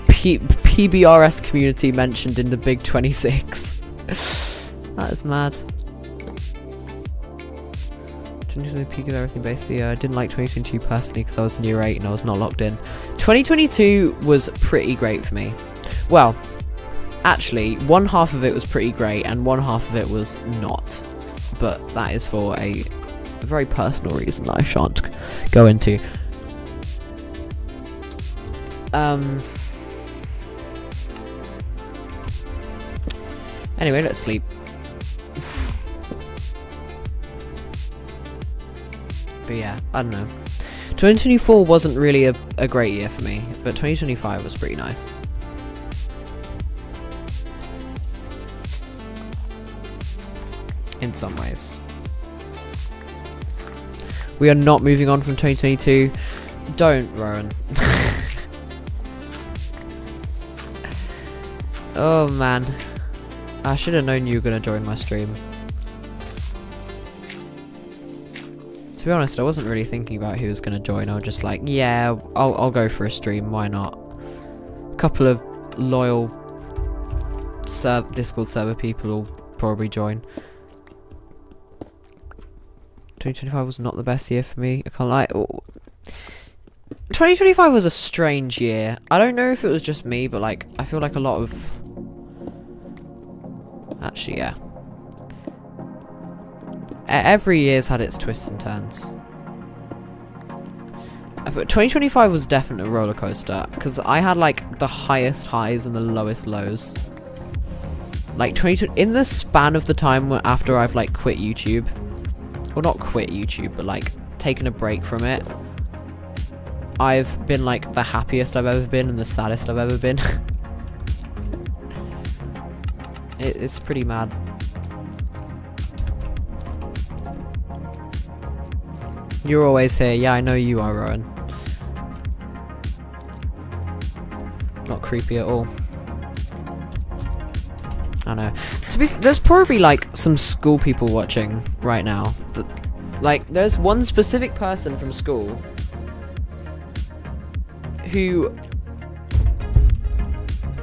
PBRS community mentioned in the Big 26. That is mad. 2020 peak of everything basically. I didn't like 2022 personally because I was in year 8 and I was not locked in. 2022 was pretty great for me. Well, actually, one half of it was pretty great and one half of it was not. But that is for a very personal reason that I shan't go into. Anyway, let's sleep. But yeah, I don't know. 2024 wasn't really a great year for me, but 2025 was pretty nice. In some ways. We are not moving on from 2022. Don't, Rowan. Oh man. I should have known you were going to join my stream. To be honest, I wasn't really thinking about who was going to join. I was just like, yeah, I'll go for a stream. Why not? A couple of loyal Discord server people will probably join. 2025 was not the best year for me. I can't lie. Oh. 2025 was a strange year. I don't know if it was just me, but like, I feel like a lot of... Actually, yeah. Every year's had its twists and turns. I thought 2025 was definitely a roller coaster because I had like the highest highs and the lowest lows. Like in the span of the time after I've like quit YouTube, well not quit YouTube, but like taken a break from it, I've been like the happiest I've ever been and the saddest I've ever been. It's pretty mad. You're always here. Yeah, I know you are, Rowan. Not creepy at all. I know. There's probably like some school people watching right now. Like, there's one specific person from school who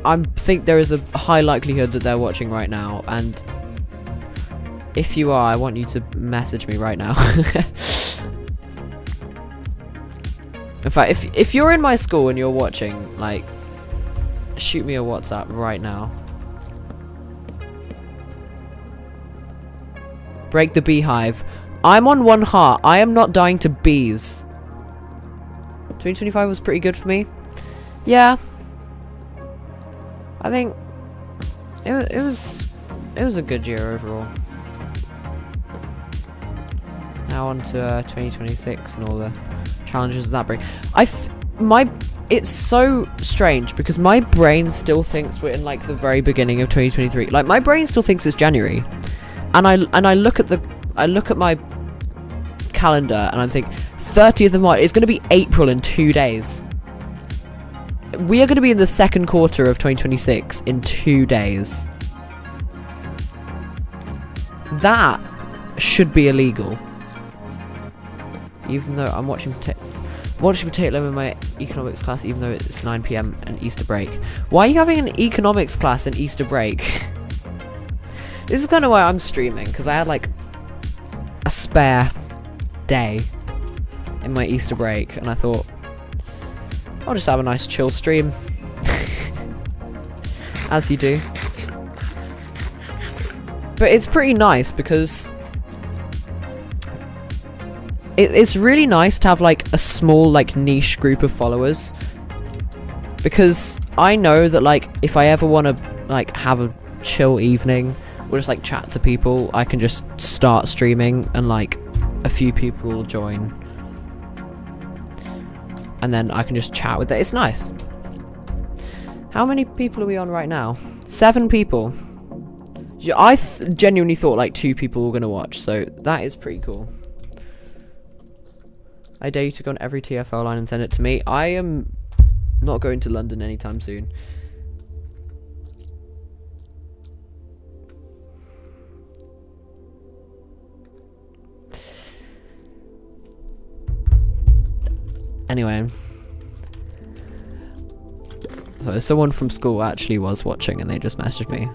I think there is a high likelihood that they're watching right now, and if you are, I want you to message me right now. In fact, if you're in my school and you're watching, like, shoot me a WhatsApp right now. Break the beehive. I'm on one heart. I am not dying to bees. 2025 was pretty good for me. Yeah. I think it was a good year overall. Now on to 2026 and all the challenges that bring. It's so strange because my brain still thinks we're in like the very beginning of 2023. Like my brain still thinks it's January, and I look at my calendar and I think 30th of March. It's going to be April in 2 days. We are going to be in the second quarter of 2026 in 2 days. That should be illegal. Even though I'm watching PotatoLemon in my economics class, even though it's 9 PM and Easter break. Why are you having an economics class and Easter break? This is kind of why I'm streaming, because I had like a spare day in my Easter break, and I thought, I'll just have a nice chill stream. As you do. But it's pretty nice because it's really nice to have like a small like niche group of followers, because I know that like if I ever want to like have a chill evening or just like chat to people, I can just start streaming and like a few people will join. And then I can just chat with it. It's nice. How many people are we on right now? 7 people. I genuinely thought like 2 people were going to watch, so that is pretty cool. I dare you to go on every TFL line and send it to me. I am not going to London anytime soon. Anyway, so someone from school actually was watching and they just messaged me.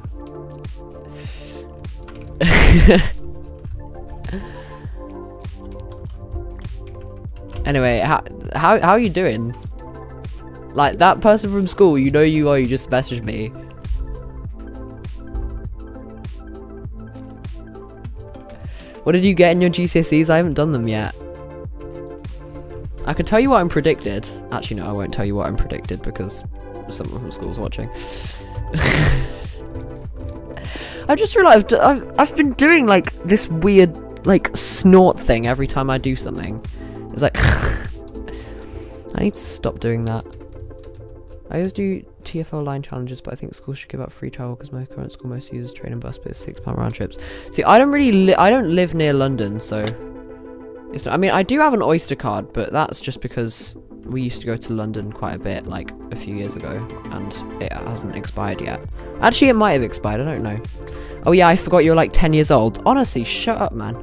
Anyway, how are you doing? Like, that person from school, you know you are, you just messaged me. What did you get in your GCSEs? I haven't done them yet. I could tell you what I'm predicted. Actually, no, I won't tell you what I'm predicted because someone from school's watching. I just realised I've been doing like this weird like snort thing every time I do something. It's like I need to stop doing that. I always do TFL line challenges, but I think schools should give out free travel because my current school mostly uses train and bus, but it's £6 round trips. See, I don't really I don't live near London, so it's not, I mean, I do have an Oyster card, but that's just because we used to go to London quite a bit, like a few years ago, and it hasn't expired yet. Actually, it might have expired, I don't know. Oh yeah, I forgot you're like 10 years old. Honestly, shut up, man.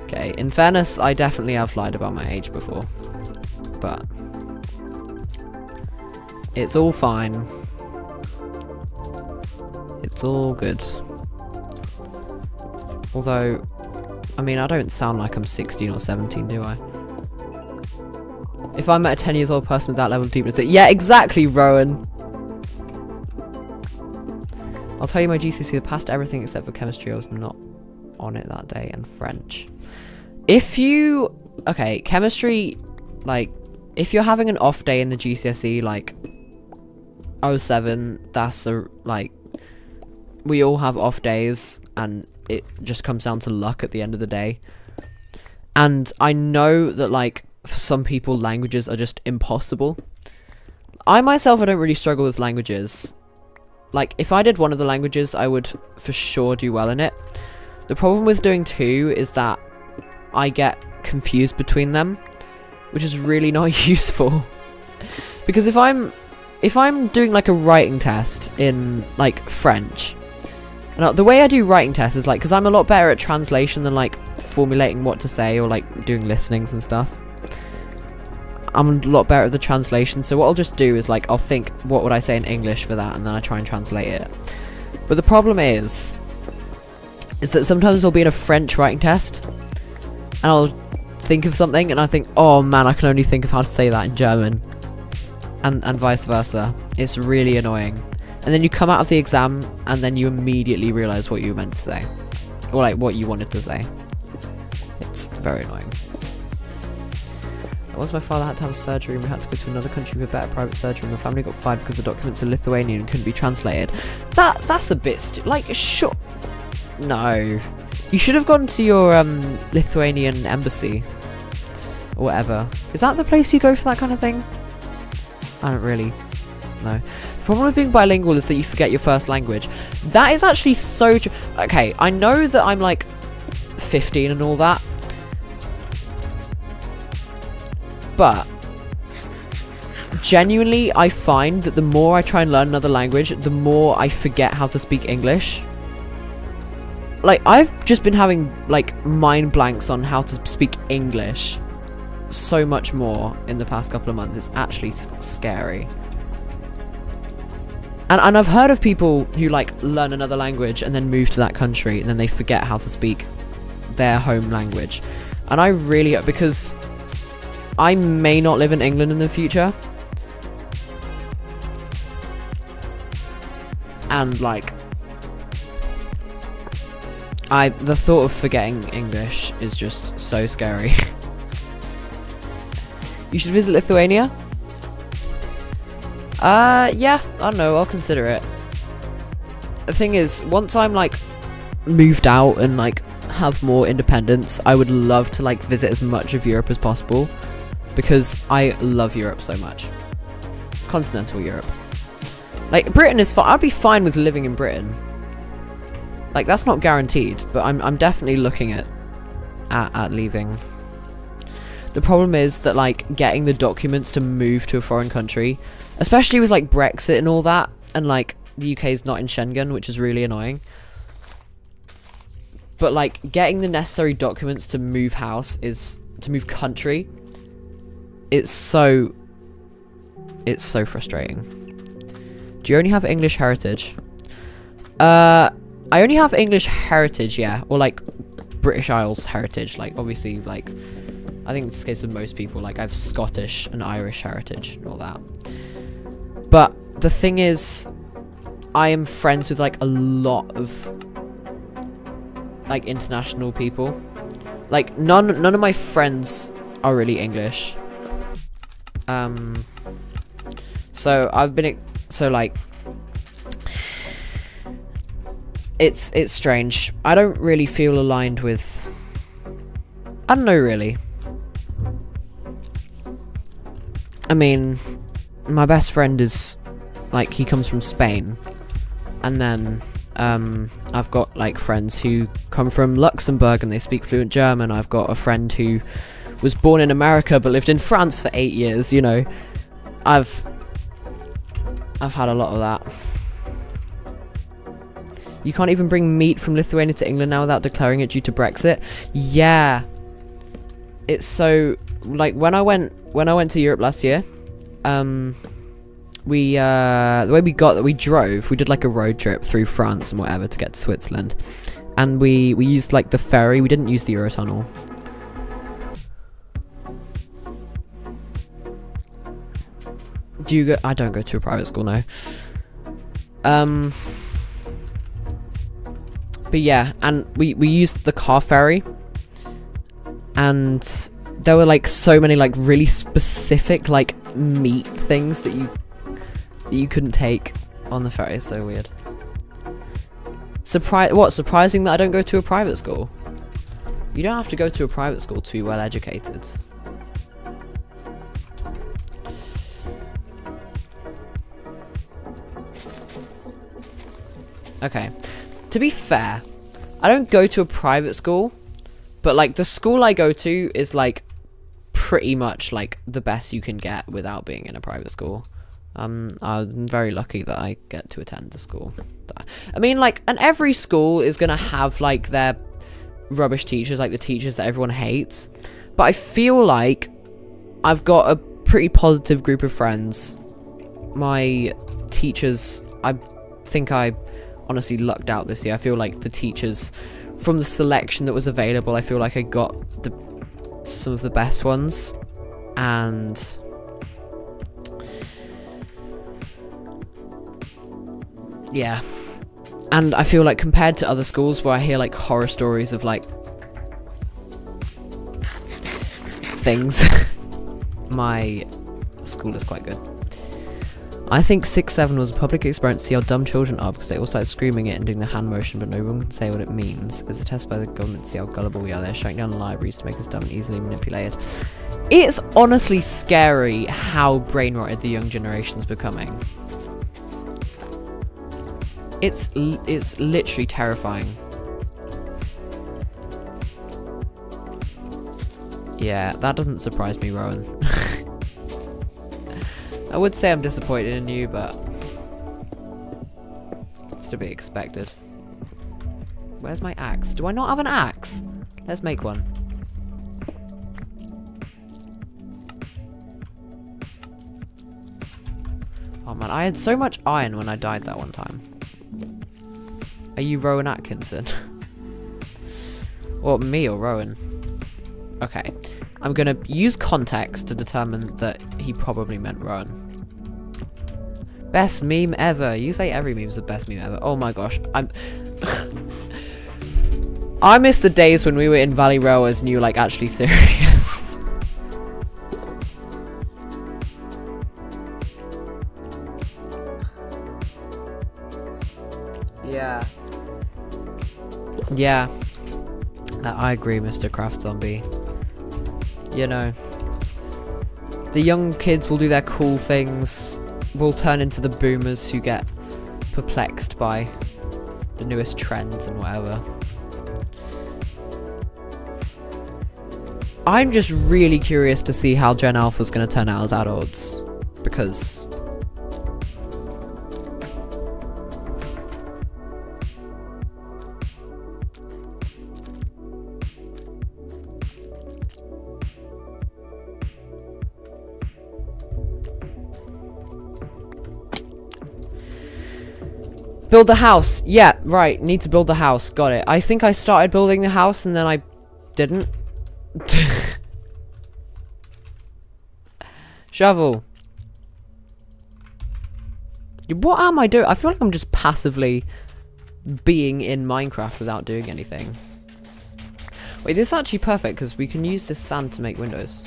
Okay, in fairness, I definitely have lied about my age before, but it's all fine. It's all good. Although, I mean, I don't sound like I'm 16 or 17, do I? If I met a 10 years old person with that level of deepness, yeah, exactly, Rowan. I'll tell you my GCSE, I passed everything except for chemistry. I was not on it that day, and French. If you, okay, chemistry, like, if you're having an off day in the GCSE, like, 07, that's a, like, we all have off days, and it just comes down to luck at the end of the day. And I know that, like, for some people, languages are just impossible. I myself, I don't really struggle with languages. Like, if I did one of the languages, I would for sure do well in it. The problem with doing two is that I get confused between them, which is really not useful. Because if I'm doing like a writing test in like French, and the way I do writing tests is like, because I'm a lot better at translation than like formulating what to say or like doing listenings and stuff. I'm a lot better at the translation, so what I'll just do is like, I'll think, what would I say in English for that, and then I try and translate it. But the problem is that sometimes I'll be in a French writing test, and I'll think of something, and I think, oh man, I can only think of how to say that in German. And vice versa. It's really annoying. And then you come out of the exam, and then you immediately realise what you were meant to say. Or like, what you wanted to say. It's very annoying. Once my father had to have surgery and we had to go to another country with better private surgery, my family got fired because the documents were Lithuanian and couldn't be translated. That's a bit like, sure. No. You should have gone to your Lithuanian embassy. Or whatever. Is that the place you go for that kind of thing? I don't really know. The problem with being bilingual is that you forget your first language. That is actually so true. Okay, I know that I'm like 15 and all that. But genuinely, I find that the more I try and learn another language, the more I forget how to speak English. Like, I've just been having, like, mind blanks on how to speak English so much more in the past couple of months. It's actually scary. And I've heard of people who, like, learn another language and then move to that country and then they forget how to speak their home language. And I really, because I may not live in England in the future. And, like, the thought of forgetting English is just so scary. You should visit Lithuania? Yeah, I don't know, I'll consider it. The thing is, once I'm, like, moved out and, like, have more independence, I would love to, like, visit as much of Europe as possible. Because I love Europe so much. Continental Europe. Like, Britain is fine. I'd be fine with living in Britain. Like, that's not guaranteed, but I'm definitely looking at leaving. The problem is that, like, getting the documents to move to a foreign country, especially with, like, Brexit and all that, and, like, the UK's not in Schengen, which is really annoying. But, like, getting the necessary documents to move house to move country, it's so frustrating. Do you only have English heritage? I only have English heritage, yeah, or like British Isles heritage. Like obviously, like I think it's the case with most people. Like I have Scottish and Irish heritage and all that. But the thing is, I am friends with like a lot of like international people. Like none of my friends are really English. So I've been like it's strange. I don't really feel aligned with, I don't know really. I mean, my best friend is like, he comes from Spain, and then I've got like friends who come from Luxembourg and they speak fluent German. I've got a friend who was born in America but lived in France for 8 years, you know. I've had a lot of that. You can't even bring meat from Lithuania to England now without declaring it due to Brexit. Yeah. It's so, like, when I went to Europe last year, the way we drove, we did like a road trip through France and whatever to get to Switzerland. And we used like the ferry, we didn't use the Eurotunnel. Do you go? I don't go to a private school, no. But yeah, and we used the car ferry, and there were like so many like really specific like meat things that you couldn't take on the ferry. It's so weird. Surprising that I don't go to a private school? You don't have to go to a private school to be well educated. Okay, to be fair, I don't go to a private school, but like the school I go to is like pretty much like the best you can get without being in a private school. I'm very lucky that I get to attend the school. I mean, like, and every school is gonna have like their rubbish teachers, like the teachers that everyone hates, but I feel like I've got a pretty positive group of friends. My teachers, I think I honestly lucked out this year. I feel like the teachers from the selection that was available, I feel like I got some of the best ones. And yeah, and I feel like compared to other schools where I hear like horror stories of like things, my school is quite good. I think 6-7 was a public experiment to see how dumb children are, because they all started screaming it and doing the hand motion, but no one can say what it means. It's a test by the government to see how gullible we are. They're shutting down the libraries to make us dumb and easily manipulated. It's honestly scary how brain-rotted the young generation's becoming. It's literally terrifying. Yeah, that doesn't surprise me, Rowan. I would say I'm disappointed in you, but it's to be expected. Where's my axe? Do I not have an axe? Let's make one. Oh man, I had so much iron when I died that one time. Are you Rowan Atkinson? Or me or Rowan? Okay. I'm gonna use context to determine that he probably meant Rowan. Best meme ever. You say every meme's the best meme ever. Oh my gosh. I miss the days when we were in Valley Rowers and you were like actually serious. Yeah. Yeah. I agree, Mr. Craft Zombie. You know, the young kids will do their cool things. We'll turn into the boomers who get perplexed by the newest trends and whatever. I'm just really curious to see how Gen Alpha's going to turn out as adults, because Build the house. Yeah, right. Need to build the house. Got it. I think I started building the house and then I didn't. Shovel. What am I doing? I feel like I'm just passively being in Minecraft without doing anything. Wait, this is actually perfect because we can use this sand to make windows.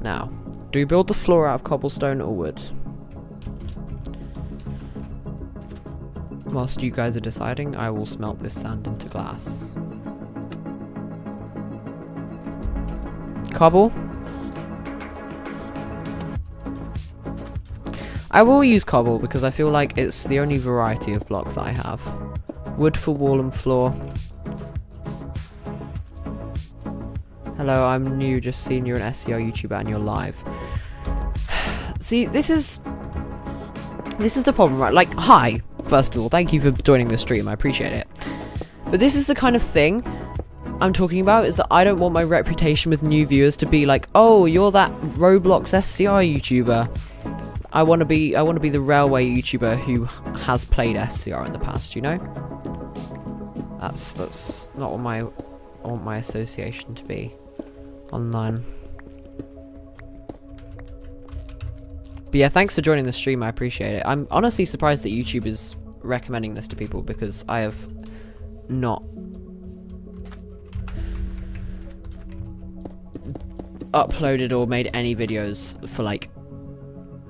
Now, do we build the floor out of cobblestone or wood? Whilst you guys are deciding, I will smelt this sand into glass. Cobble. I will use cobble because I feel like it's the only variety of block that I have. Wood for wall and floor. Hello, I'm new, just seen you're an SCR YouTuber and you're live. See, this is the problem, right? Like, hi, first of all, thank you for joining the stream, I appreciate it. But this is the kind of thing I'm talking about, is that I don't want my reputation with new viewers to be like, oh, you're that Roblox SCR YouTuber. I want to be the railway YouTuber who has played SCR in the past, you know? That's not what I want my association to be online. But yeah, thanks for joining the stream, I appreciate it. I'm honestly surprised that YouTube is recommending this to people because I have not uploaded or made any videos for like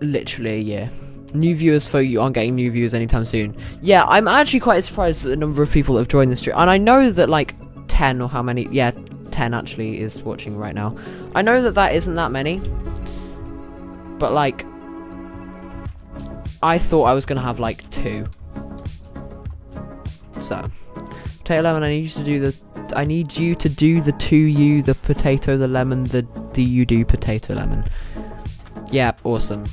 literally a year. New viewers for you aren't getting new viewers anytime soon. Yeah, I'm actually quite surprised at the number of people that have joined the stream. And I know that like 10 or how many, yeah, 10 actually is watching right now. I know that that isn't that many. But like, I thought I was going to have like 2. So, PotatoLemon, I need you to do the 2U, the potato, the lemon, the you do PotatoLemon. Yeah, awesome.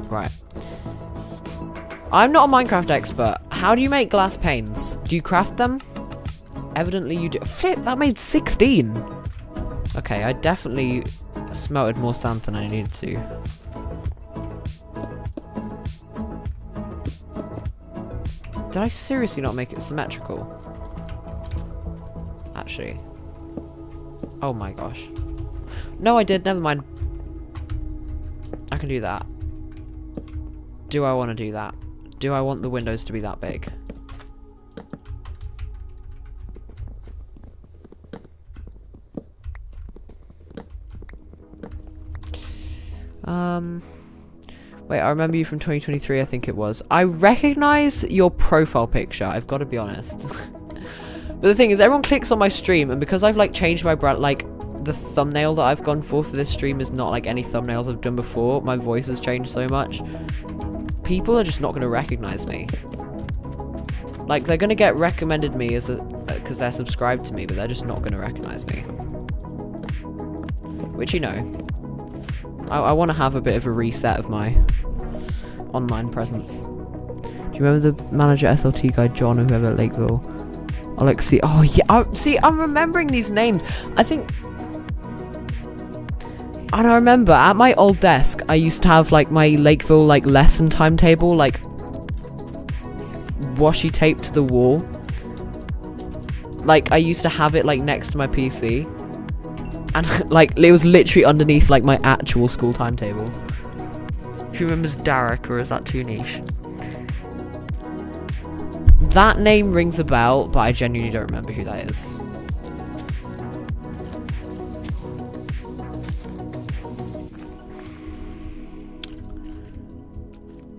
Right. I'm not a Minecraft expert. How do you make glass panes? Do you craft them? Evidently you do. Flip, that made 16. Okay, I definitely smelted more sand than I needed to. Did I seriously not make it symmetrical? Actually. Oh my gosh. No, I did. Never mind. I can do that. Do I want to do that? Do I want the windows to be that big? Wait, I remember you from 2023, I think it was. I recognize your profile picture, I've got to be honest. But the thing is, everyone clicks on my stream, and because I've like changed my brand, like the thumbnail that I've gone for this stream is not like any thumbnails I've done before. My voice has changed so much. People are just not going to recognize me. Like, they're going to get recommended me as because they're subscribed to me, but they're just not going to recognize me. Which, you know, I want to have a bit of a reset of my online presence. Do you remember the manager SLT guy, John, or whoever at Lakeville? Alexi. Oh, yeah. See, I'm remembering these names. I think... And I remember at my old desk, I used to have like my Lakeville like lesson timetable like washi taped to the wall. Like I used to have it like next to my PC, and like it was literally underneath like my actual school timetable. Who remembers Derek, or is that too niche? That name rings a bell, but I genuinely don't remember who that is.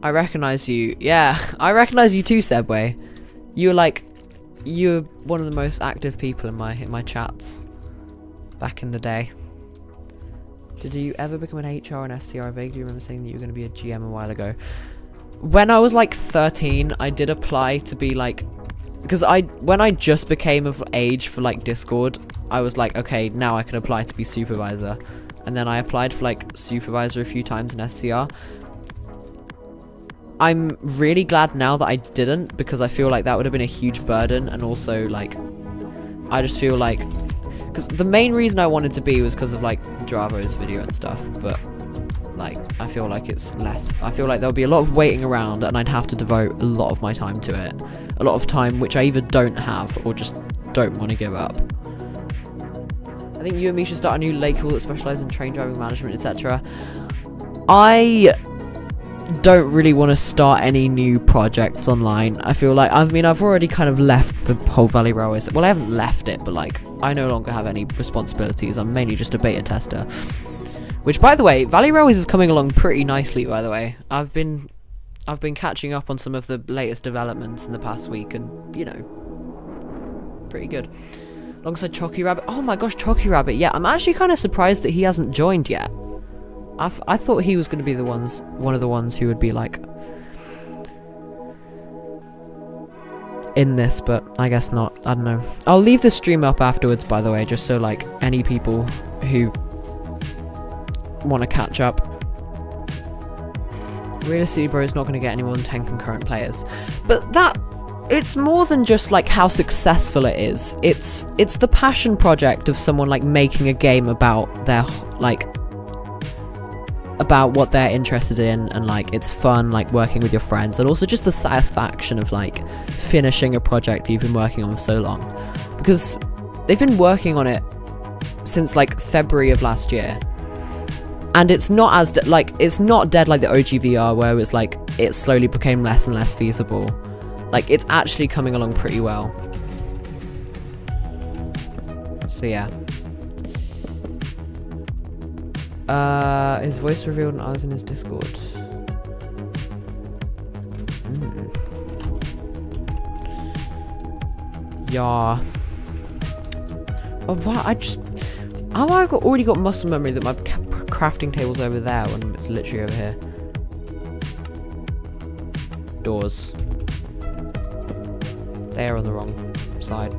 I recognize you. Yeah, I recognize you too, Sebway. You're one of the most active people in my chats back in the day. Did you ever become an HR and SCR? I vaguely remember saying that you were going to be a GM a while ago. When I was like 13, I did apply to be like, because when I just became of age for like Discord, I was like, okay, now I can apply to be supervisor. And then I applied for like supervisor a few times in SCR. I'm really glad now that I didn't, because I feel like that would have been a huge burden, and also like I just feel like, Because the main reason I wanted to be was because of like Dravo's video and stuff, but like I feel like it's less. I feel like there'll be a lot of waiting around and I'd have to devote a lot of my time to it. A lot of time which I either don't have or just don't want to give up. I think you and me should start a new lake pool that specialises in train driving management, etc. I don't really want to start any new projects online. I feel like, I've already kind of left the whole Valley Railways. Well, I haven't left it, but like, I no longer have any responsibilities. I'm mainly just a beta tester. Which, by the way, Valley Railways is coming along pretty nicely, by the way. I've been catching up on some of the latest developments in the past week, and, you know, pretty good. Alongside Chalky Rabbit. Oh my gosh, Chalky Rabbit. Yeah, I'm actually kind of surprised that he hasn't joined yet. I thought he was going to be one of the ones who would be like in this, but I guess not. I don't know. I'll leave the stream up afterwards, by the way, just so like any people who want to catch up. Realistically, bro, is not going to get any more than 10 concurrent players, but it's more than just like how successful it is. It's the passion project of someone like making a game about their like about what they're interested in, and like it's fun like working with your friends, and also just the satisfaction of like finishing a project that you've been working on for so long, because they've been working on it since like February of last year, and it's not as it's not dead like the OG VR where it was like it slowly became less and less feasible. Like it's actually coming along pretty well. So yeah. His voice revealed and I was in his Discord. Yeah. Oh wow, how I already got muscle memory that my crafting table's over there when it's literally over here. Doors. They're on the wrong side.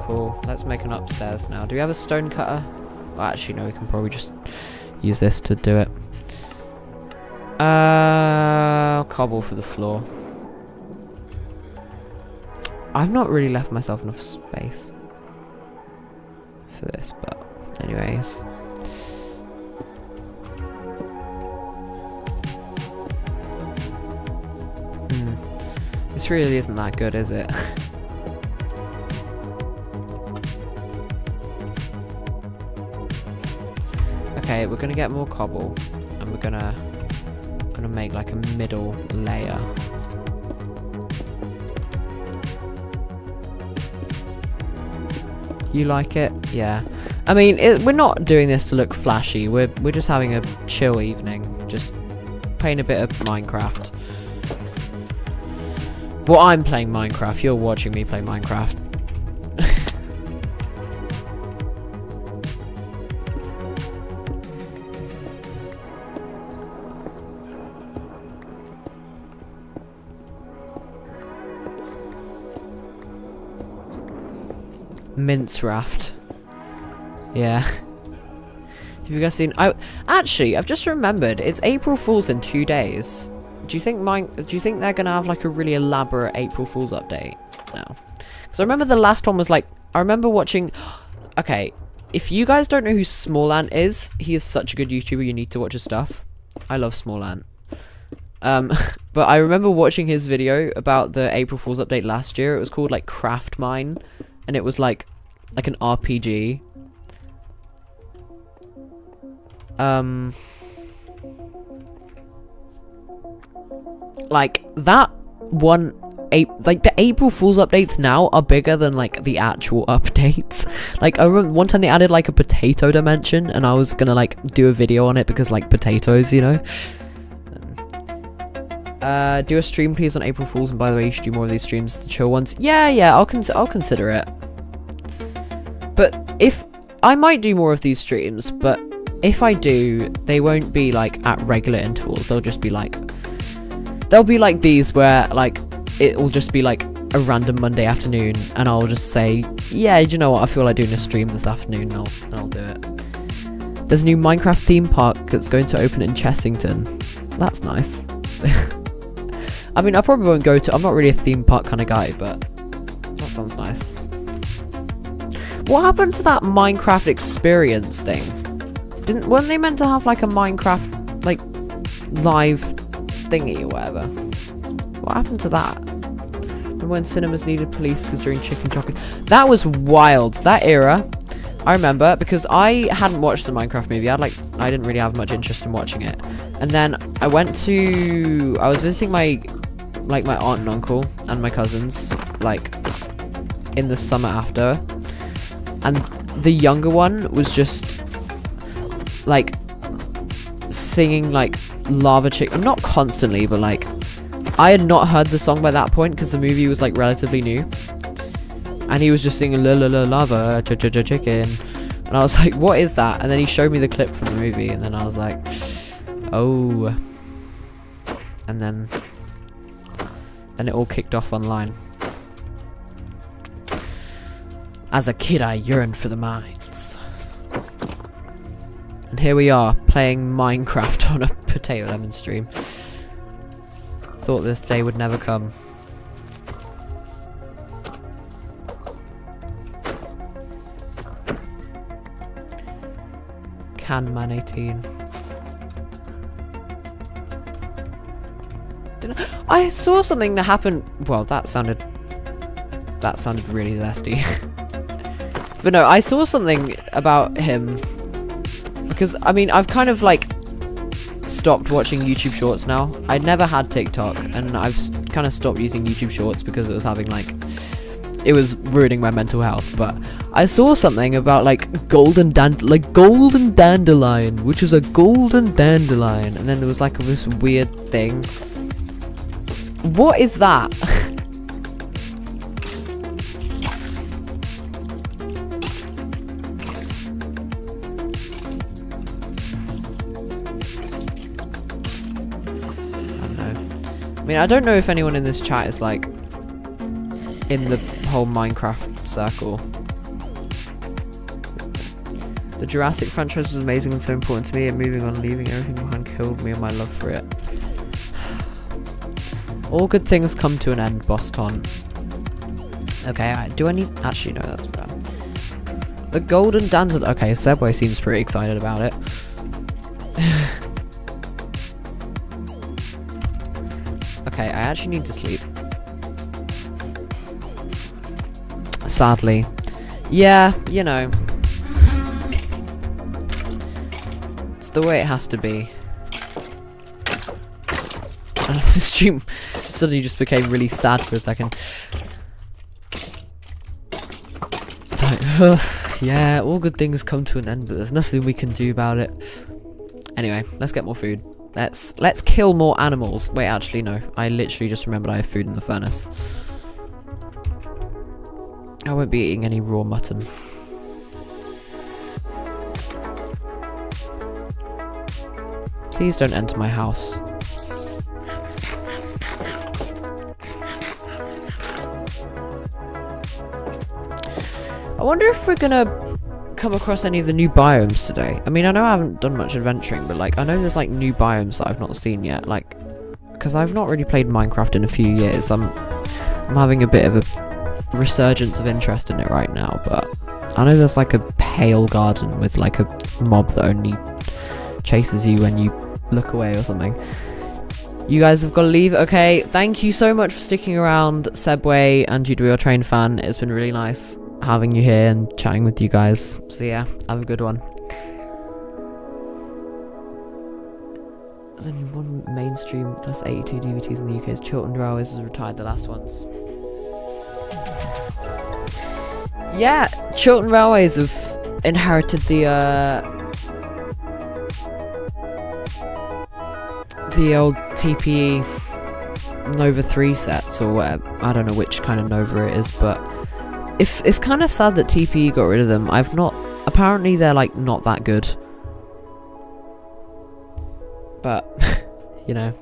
Cool, let's make an upstairs now. Do we have a stone cutter? Well, actually no, we can probably just use this to do it. Cobble for the floor. I've not really left myself enough space for this, but anyways. This really isn't that good, is it? Okay, we're gonna get more cobble, and we're gonna make like a middle layer. You like it? Yeah. I mean, we're not doing this to look flashy. We're just having a chill evening, just playing a bit of Minecraft. Well, I'm playing Minecraft. You're watching me play Minecraft. Mince raft. Yeah. Have you guys seen? I've just remembered it's April Fool's in 2 days. Do you think they're gonna have like a really elaborate April Fool's update? No. Because I remember the last one was like, I remember watching. Okay, if you guys don't know who Small Ant is, he is such a good YouTuber. You need to watch his stuff. I love Small Ant. But I remember watching his video about the April Fool's update last year. It was called like Craft Mine. And it was like an RPG. Like that one, like the April Fool's updates now are bigger than like the actual updates. Like I remember one time they added like a potato dimension, and I was gonna like do a video on it because like potatoes, you know. Do a stream please on April Fool's, and by the way, you should do more of these streams, the chill ones. Yeah, I'll consider it. But if I might do more of these streams, but if I do, they won't be like at regular intervals. They'll just be like, these where like it will just be like a random Monday afternoon, and I'll just say, yeah, do you know what? I feel like doing a stream this afternoon, and I'll do it. There's a new Minecraft theme park that's going to open in Chessington. That's nice. I mean, I probably won't go to... I'm not really a theme park kind of guy, but that sounds nice. What happened to that Minecraft experience thing? Weren't they meant to have like a Minecraft like live thingy or whatever? What happened to that? And when cinemas needed police because during chicken chopping, that was wild. That era, I remember, because I hadn't watched the Minecraft movie. I didn't really have much interest in watching it. And then I was visiting my aunt and uncle and my cousins like in the summer after, and the younger one was just like singing like Lava Chicken, not constantly, but like I had not heard the song by that point because the movie was like relatively new, and he was just singing la la la lava chicken, and I was like, what is that? And then he showed me the clip from the movie, and then I was like, oh. And then it all kicked off online. As a kid, I yearned for the mines. And here we are, playing Minecraft on a PotatoLemon stream. Thought this day would never come. Canman 18. I saw something that happened. Well, that sounded really zesty. But no, I saw something about him because I mean I've kind of like stopped watching YouTube Shorts now. I never had TikTok, and I've kind of stopped using YouTube Shorts because it was ruining my mental health. But I saw something about like golden dandelion, which is a golden dandelion, and then there was like this weird thing. What is that? I mean, I don't know if anyone in this chat is like in the whole Minecraft circle. The Jurassic franchise was amazing and so important to me, and moving on, leaving everything behind killed me and my love for it. All good things come to an end, Boston. Okay, actually no, that's bad. The golden dandelion. Okay, Subway seems pretty excited about it. Okay, I actually need to sleep. Sadly. Yeah, you know. It's the way it has to be. And the stream suddenly just became really sad for a second. It's like, yeah, all good things come to an end, but there's nothing we can do about it. Anyway, let's get more food. Let's kill more animals. Wait, actually no. I literally just remembered I have food in the furnace. I won't be eating any raw mutton. Please don't enter my house. I wonder if we're gonna come across any of the new biomes today. I mean, I know I haven't done much adventuring, but like I know there's like new biomes that I've not seen yet, like because I've not really played Minecraft in a few years. I'm having a bit of a resurgence of interest in it right now, but I know there's like a pale garden with like a mob that only chases you when you look away or something. You guys have got to leave. Okay, thank you so much for sticking around, Sebway and Judo Train fan. It's been really nice having you here and chatting with you guys. So yeah, have a good one. There's only one mainstream plus 82 DVDs in the UK. Chilton Railways has retired the last ones. Yeah, Chilton Railways have inherited the old TPE Nova 3 sets or whatever. I don't know which kind of Nova it is, but it's kind of sad that TPE got rid of them. Apparently they're like not that good. But, you know.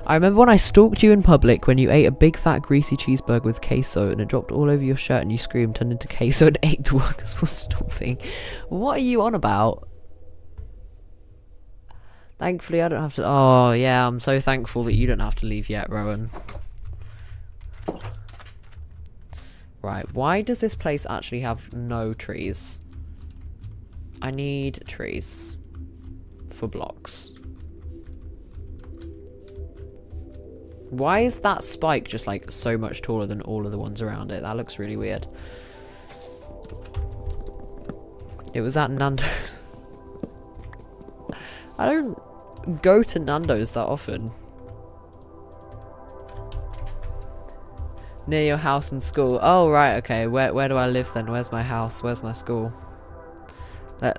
I remember when I stalked you in public when you ate a big fat greasy cheeseburger with queso and it dropped all over your shirt and you screamed, turned into queso and ate the workers for stopping. What are you on about? Thankfully, I don't have to. Oh, yeah, I'm so thankful that you don't have to leave yet, Rowan. Right, why does this place actually have no trees? I need trees for blocks. Why is that spike just like so much taller than all of the ones around it? That looks really weird. It was at Nando's. I don't go to Nando's that often. Near your house and school. Oh, right, okay. Where do I live then? Where's my house? Where's my school?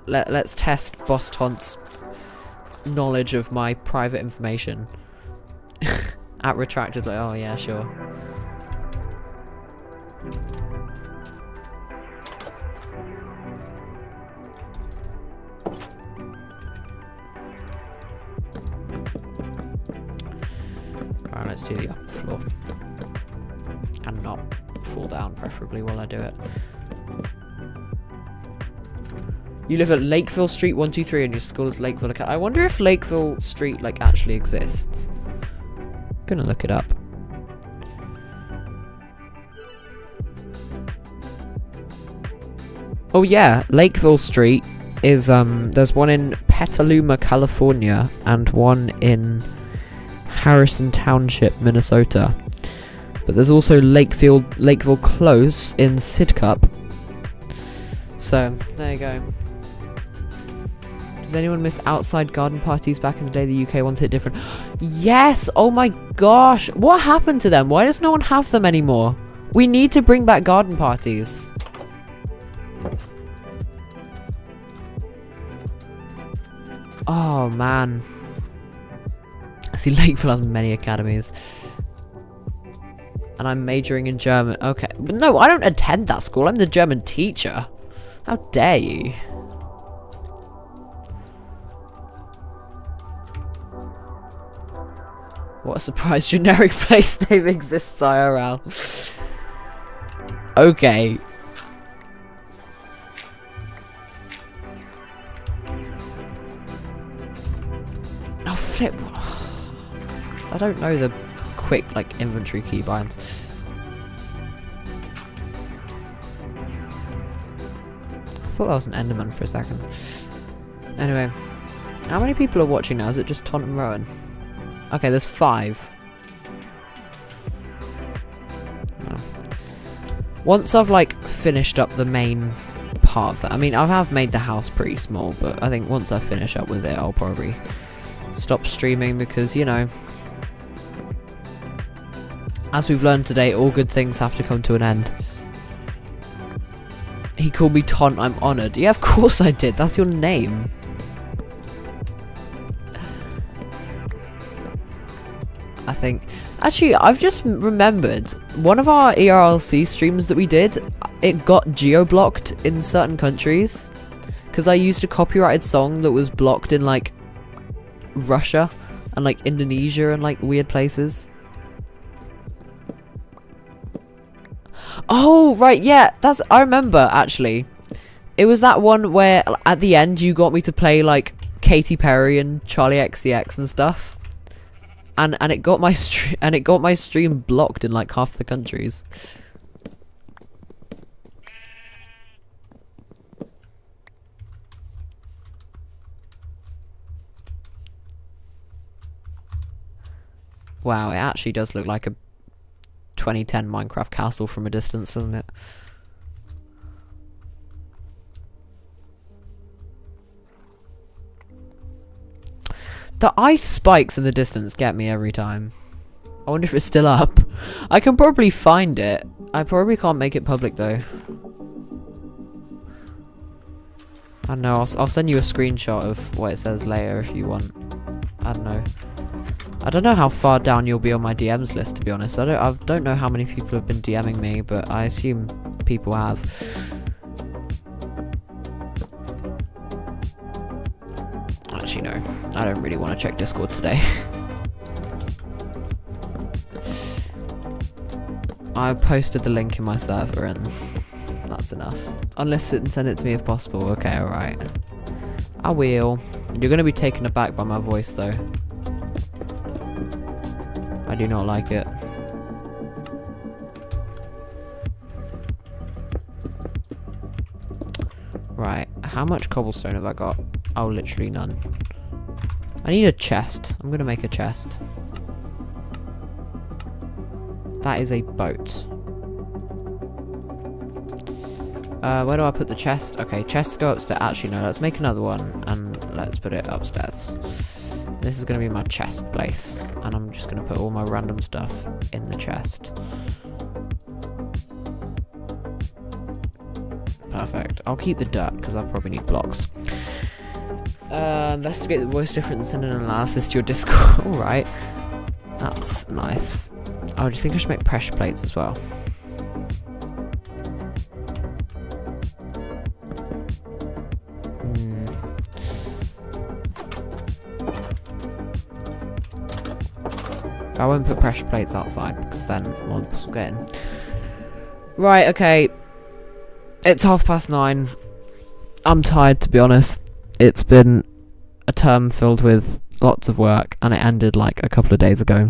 Let's test Boss Tont's knowledge of my private information. At retractedly. Oh, yeah, sure. Alright, let's do the upper floor. And not fall down, preferably, while I do it. You live at Lakeville Street 123 and your school is Lakeville. I wonder if Lakeville Street, like, actually exists. Gonna look it up. Oh yeah, Lakeville Street is, there's one in Petaluma, California, and one in Harrison Township, Minnesota. But there's also Lakeville Close in Sidcup. So, there you go. Does anyone miss outside garden parties back in the day? The UK wanted it different. Yes! Oh my gosh! What happened to them? Why does no one have them anymore? We need to bring back garden parties. Oh man. See, Lakeville has many academies. And I'm majoring in German. Okay. But no, I don't attend that school. I'm the German teacher. How dare you? What a surprise, generic place name exists IRL. Okay. Oh, flip. I don't know the quick, like, inventory keybinds. I thought that was an Enderman for a second. Anyway. How many people are watching now? Is it just Taunt and Rowan? Okay, there's 5. No. Once I've, like, finished up the main part of that. I mean, I have made the house pretty small, but I think once I finish up with it, I'll probably stop streaming because, you know, as we've learned today, all good things have to come to an end. He called me Taunt, I'm honoured. Yeah, of course I did. That's your name. I think. Actually, I've just remembered one of our ERLC streams that we did, it got geo-blocked in certain countries because I used a copyrighted song that was blocked in like Russia and like Indonesia and like weird places. Oh, right, yeah, I remember actually. It was that one where at the end you got me to play like Katy Perry and Charlie XCX and stuff. And it got my stream blocked in like half the countries. Wow, it actually does look like a 2010 Minecraft castle from a distance, doesn't it? The ice spikes in the distance get me every time. I wonder if it's still up. I can probably find it. I probably can't make it public though. I don't know, I'll send you a screenshot of what it says later if you want. I don't know. I don't know how far down you'll be on my DMs list, to be honest. I don't know how many people have been DMing me, but I assume people have. Actually, no. I don't really want to check Discord today. I posted the link in my server and that's enough. Unless it and send it to me if possible. Okay, alright. I will. You're gonna be taken aback by my voice though. I do not like it. Right, how much cobblestone have I got? Oh, literally none. I need a chest. I'm gonna make a chest. That is a boat. Where do I put the chest? Okay, chests go upstairs. Actually, no, let's make another one and let's put it upstairs. This is going to be my chest place, and I'm just going to put all my random stuff in the chest. Perfect. I'll keep the dirt, because I'll probably need blocks. Investigate the voice difference and send an analysis to your Discord. Alright. That's nice. Oh, do you think I should make pressure plates as well? I won't put pressure plates outside because then mobs will get in. Right, okay. It's 9:30. I'm tired, to be honest. It's been a term filled with lots of work and it ended like a couple of days ago.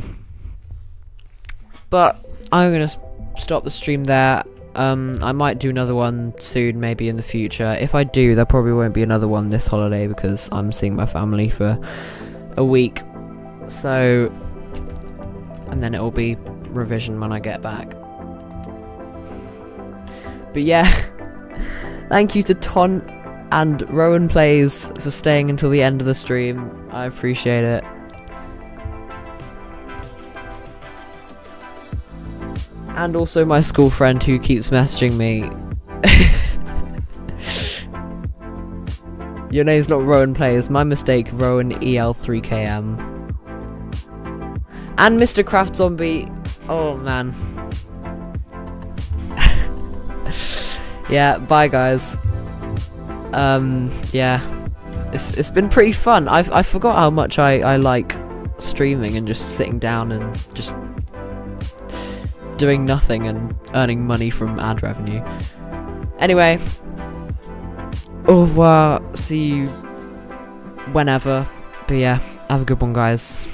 But I'm going to stop the stream there. I might do another one soon, maybe in the future. If I do, there probably won't be another one this holiday because I'm seeing my family for a week. So... and then it will be revision when I get back. But yeah, thank you to Ton and Rowan Plays for staying until the end of the stream. I appreciate it. And also my school friend who keeps messaging me. Your name's not Rowan Plays, my mistake, Rowan EL3KM. And Mr. Craft Zombie. Oh man. Yeah, bye guys. Yeah. It's been pretty fun. I forgot how much I like streaming and just sitting down and just doing nothing and earning money from ad revenue. Anyway. Au revoir. See you whenever. But yeah, have a good one guys.